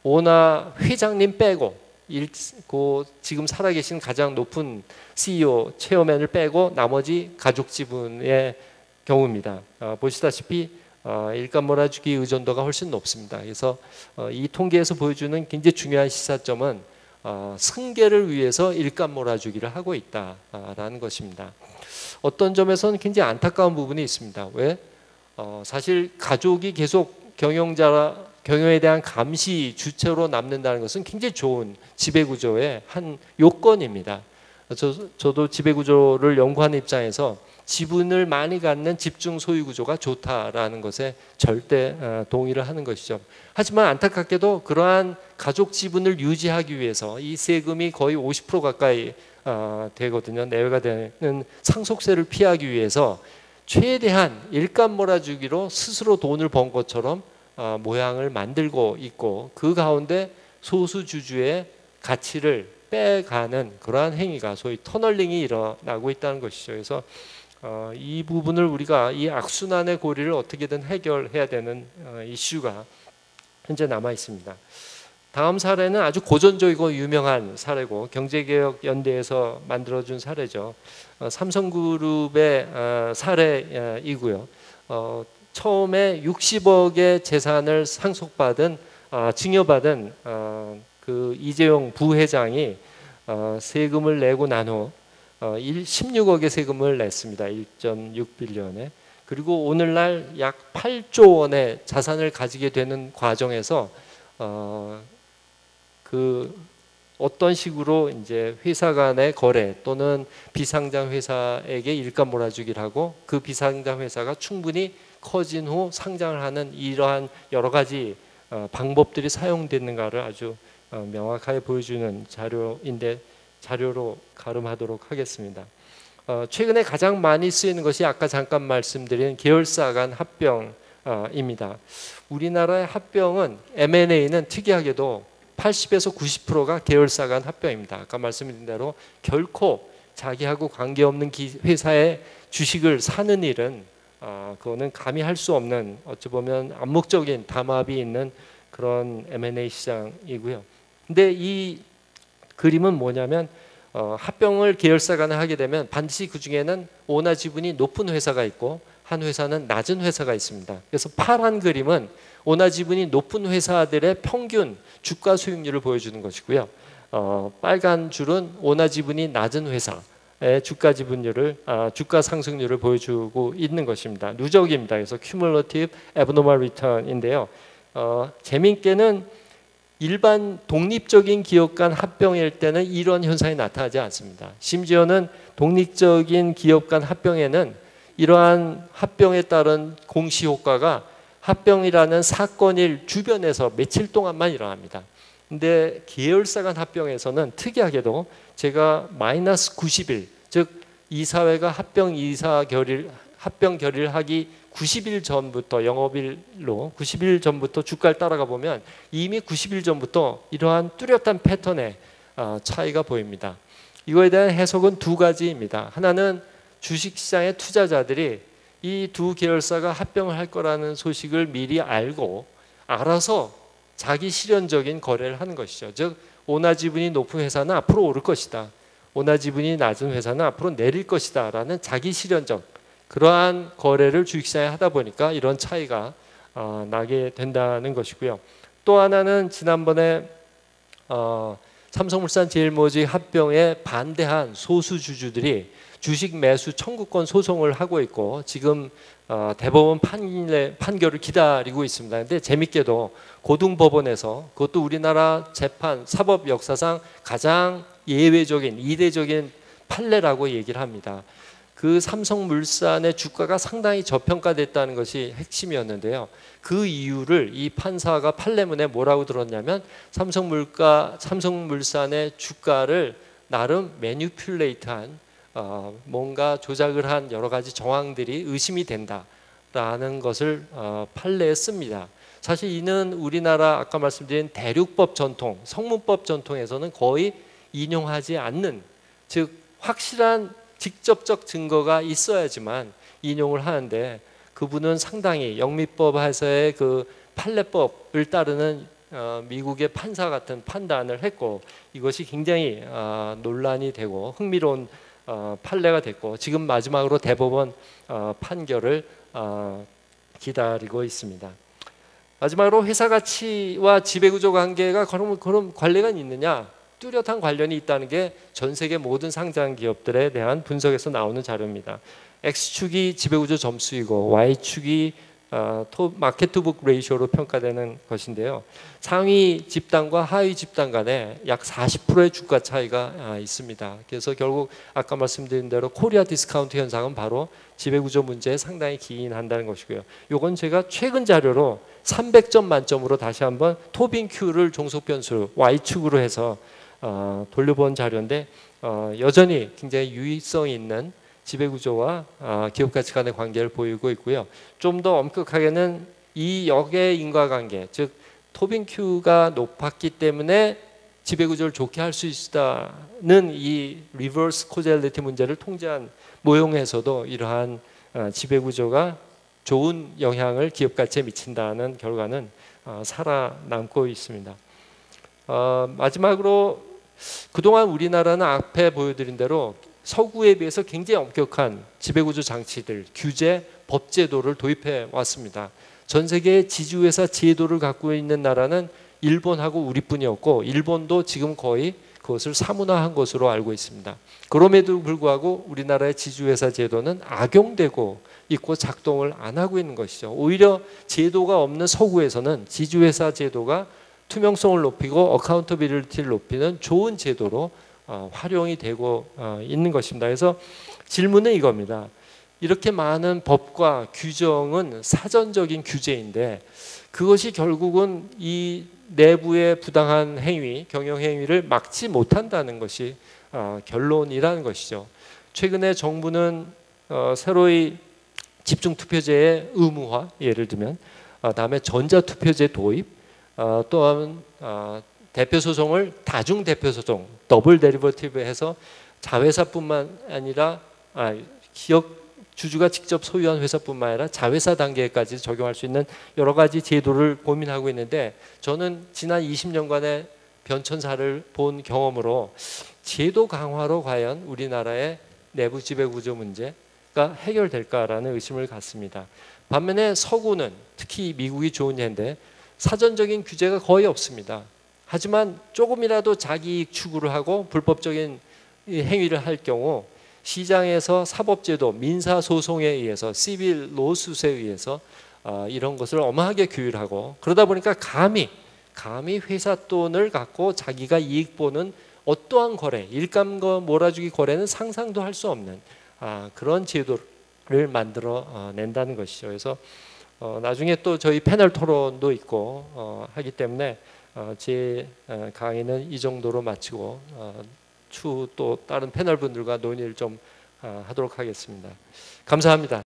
오나 회장님 빼고 지금 살아계신 가장 높은 CEO, 체어맨을 빼고 나머지 가족 지분의 경우입니다. 보시다시피 일감 몰아주기 의존도가 훨씬 높습니다. 그래서 이 통계에서 보여주는 굉장히 중요한 시사점은 승계를 위해서 일감 몰아주기를 하고 있다라는 것입니다. 어떤 점에서는 굉장히 안타까운 부분이 있습니다. 왜? 사실 가족이 계속 경영에 대한 감시 주체로 남는다는 것은 굉장히 좋은 지배구조의 한 요건입니다. 저도 지배구조를 연구하는 입장에서 지분을 많이 갖는 집중 소유 구조가 좋다라는 것에 절대 동의를 하는 것이죠. 하지만 안타깝게도 그러한 가족 지분을 유지하기 위해서 이 세금이 거의 50% 가까이 되거든요. 내외가 되는 상속세를 피하기 위해서 최대한 일감 몰아주기로 스스로 돈을 번 것처럼 모양을 만들고 있고, 그 가운데 소수 주주의 가치를 빼가는 그러한 행위가 소위 터널링이 일어나고 있다는 것이죠. 그래서 이 부분을 우리가 이 악순환의 고리를 어떻게든 해결해야 되는 이슈가 현재 남아 있습니다. 다음 사례는 아주 고전적이고 유명한 사례고 경제개혁연대에서 만들어준 사례죠. 삼성그룹의 사례이고요. 처음에 60억의 재산을 상속받은 증여받은 그 이재용 부회장이 세금을 내고 난 후 16억의 세금을 냈습니다. 1.6빌리언에. 그리고 오늘날 약 8조 원의 자산을 가지게 되는 과정에서 그 어떤 식으로 이제 회사 간의 거래 또는 비상장 회사에게 일감 몰아주기를 하고, 그 비상장 회사가 충분히 커진 후 상장을 하는 이러한 여러 가지 방법들이 사용됐는가를 아주 명확하게 보여주는 자료인데, 자료로 가름하도록 하겠습니다. 최근에 가장 많이 쓰이는 것이 아까 잠깐 말씀드린 계열사 간 합병입니다. 우리나라의 합병은 M&A는 특이하게도 80에서 90%가 계열사 간 합병입니다. 아까 말씀드린 대로 결코 자기하고 관계없는 회사의 주식을 사는 일은 그거는 감히 할 수 없는, 어찌 보면 암묵적인 담합이 있는 그런 M&A 시장이고요. 근데 이 그림은 뭐냐면 합병을 계열사 간에 하게 되면 반드시 그 중에는 오나 지분이 높은 회사가 있고 한 회사는 낮은 회사가 있습니다. 그래서 파란 그림은 오나 지분이 높은 회사들의 평균 주가 수익률을 보여주는 것이고요. 빨간 줄은 오나 지분이 낮은 회사의 주가 지분율을 주가 상승률을 보여주고 있는 것입니다. 누적입니다. 그래서 cumulative abnormal return인데요. 재미있게는 일반 독립적인 기업 간 합병일 때는 이런 현상이 나타나지 않습니다. 심지어는 독립적인 기업 간 합병에는 이러한 합병에 따른 공시 효과가 합병이라는 사건일 주변에서 며칠 동안만 일어납니다. 근데 계열사 간 합병에서는 특이하게도 제가 마이너스 90일, 즉 이사회가 합병 결의를 하기 90일 전부터, 영업일로 90일 전부터 주가를 따라가 보면 이미 90일 전부터 이러한 뚜렷한 패턴의 차이가 보입니다. 이거에 대한 해석은 두 가지입니다. 하나는 주식시장의 투자자들이 이 두 계열사가 합병을 할 거라는 소식을 미리 알고 알아서 자기 실현적인 거래를 하는 것이죠. 즉 오나 지분이 높은 회사는 앞으로 오를 것이다, 오나 지분이 낮은 회사는 앞으로 내릴 것이다 라는 자기 실현적 그러한 거래를 주식시장에 하다 보니까 이런 차이가 나게 된다는 것이고요. 또 하나는 지난번에 삼성물산 제일모직 합병에 반대한 소수 주주들이 주식 매수 청구권 소송을 하고 있고 지금 대법원 판결을 기다리고 있습니다. 그런데 재밌게도 고등법원에서, 그것도 우리나라 재판 사법 역사상 가장 예외적인 이례적인 판례라고 얘기를 합니다. 그 삼성물산의 주가가 상당히 저평가됐다는 것이 핵심이었는데요. 그 이유를 이 판사가 판례문에 뭐라고 들었냐면 삼성물산의 주가를 나름 매니퓰레이트한 뭔가 조작을 한 여러 가지 정황들이 의심이 된다라는 것을 판례에 씁니다. 사실 이는 우리나라 아까 말씀드린 대륙법 전통, 성문법 전통에서는 거의 인용하지 않는, 즉 확실한 직접적 증거가 있어야지만 인용을 하는데 그분은 상당히 영미법에서의 그 판례법을 따르는 미국의 판사 같은 판단을 했고 이것이 굉장히 논란이 되고 흥미로운 판례가 됐고 지금 마지막으로 대법원 판결을 기다리고 있습니다. 마지막으로 회사 가치와 지배구조 관계가 그런 관계가 있느냐? 뚜렷한 관련이 있다는 게 전 세계 모든 상장 기업들에 대한 분석에서 나오는 자료입니다. X축이 지배구조 점수이고 Y축이 마켓 투북 레이쇼로 평가되는 것인데요. 상위 집단과 하위 집단 간에 약 40%의 주가 차이가 있습니다. 그래서 결국 아까 말씀드린 대로 코리아 디스카운트 현상은 바로 지배구조 문제에 상당히 기인한다는 것이고요. 이건 제가 최근 자료로 300점 만점으로 다시 한번 토빈 Q를 종속 변수 Y축으로 해서 돌려본 자료인데 여전히 굉장히 유의성 있는 지배구조와 기업 가치 간의 관계를 보이고 있고요. 좀 더 엄격하게는 이 역의 인과관계, 즉 토빈 Q가 높았기 때문에 지배구조를 좋게 할 수 있다는 이 리버스 코젤리티 문제를 통제한 모형에서도 이러한 지배구조가 좋은 영향을 기업 가치에 미친다는 결과는 살아남고 있습니다. 마지막으로 그동안 우리나라는 앞에 보여드린 대로 서구에 비해서 굉장히 엄격한 지배구조 장치들, 규제, 법제도를 도입해 왔습니다. 전 세계의 지주회사 제도를 갖고 있는 나라는 일본하고 우리뿐이었고 일본도 지금 거의 그것을 사문화한 것으로 알고 있습니다. 그럼에도 불구하고 우리나라의 지주회사 제도는 악용되고 있고 작동을 안 하고 있는 것이죠. 오히려 제도가 없는 서구에서는 지주회사 제도가 투명성을 높이고 어카운터빌리티를 높이는 좋은 제도로 활용이 되고 있는 것입니다. 그래서 질문은 이겁니다. 이렇게 많은 법과 규정은 사전적인 규제인데 그것이 결국은 이 내부의 부당한 행위, 경영 행위를 막지 못한다는 것이 결론이라는 것이죠. 최근에 정부는 새로이 집중투표제의 의무화, 예를 들면 다음에 전자투표제 도입, 또한 대표소송을 다중대표소송, 더블 데리버티브 해서 자회사뿐만 아니라 기업 주주가 직접 소유한 회사뿐만 아니라 자회사 단계까지 적용할 수 있는 여러 가지 제도를 고민하고 있는데 저는 지난 20년간의 변천사를 본 경험으로 제도 강화로 과연 우리나라의 내부 지배구조 문제가 해결될까라는 의심을 갖습니다. 반면에 서구는 특히 미국이 좋은 예인데 사전적인 규제가 거의 없습니다. 하지만 조금이라도 자기 이익 추구를 하고 불법적인 행위를 할 경우 시장에서 사법제도, 민사소송에 의해서 시빌 로수에 의해서 이런 것을 어마하게 규율하고 그러다 보니까 감히 회사 돈을 갖고 자기가 이익 보는 어떠한 거래, 일감과 몰아주기 거래는 상상도 할 수 없는 그런 제도를 만들어 낸다는 것이죠. 그래서 나중에 또 저희 패널 토론도 있고 하기 때문에 제 강의는 이 정도로 마치고 추후 또 다른 패널 분들과 논의를 좀 하도록 하겠습니다. 감사합니다.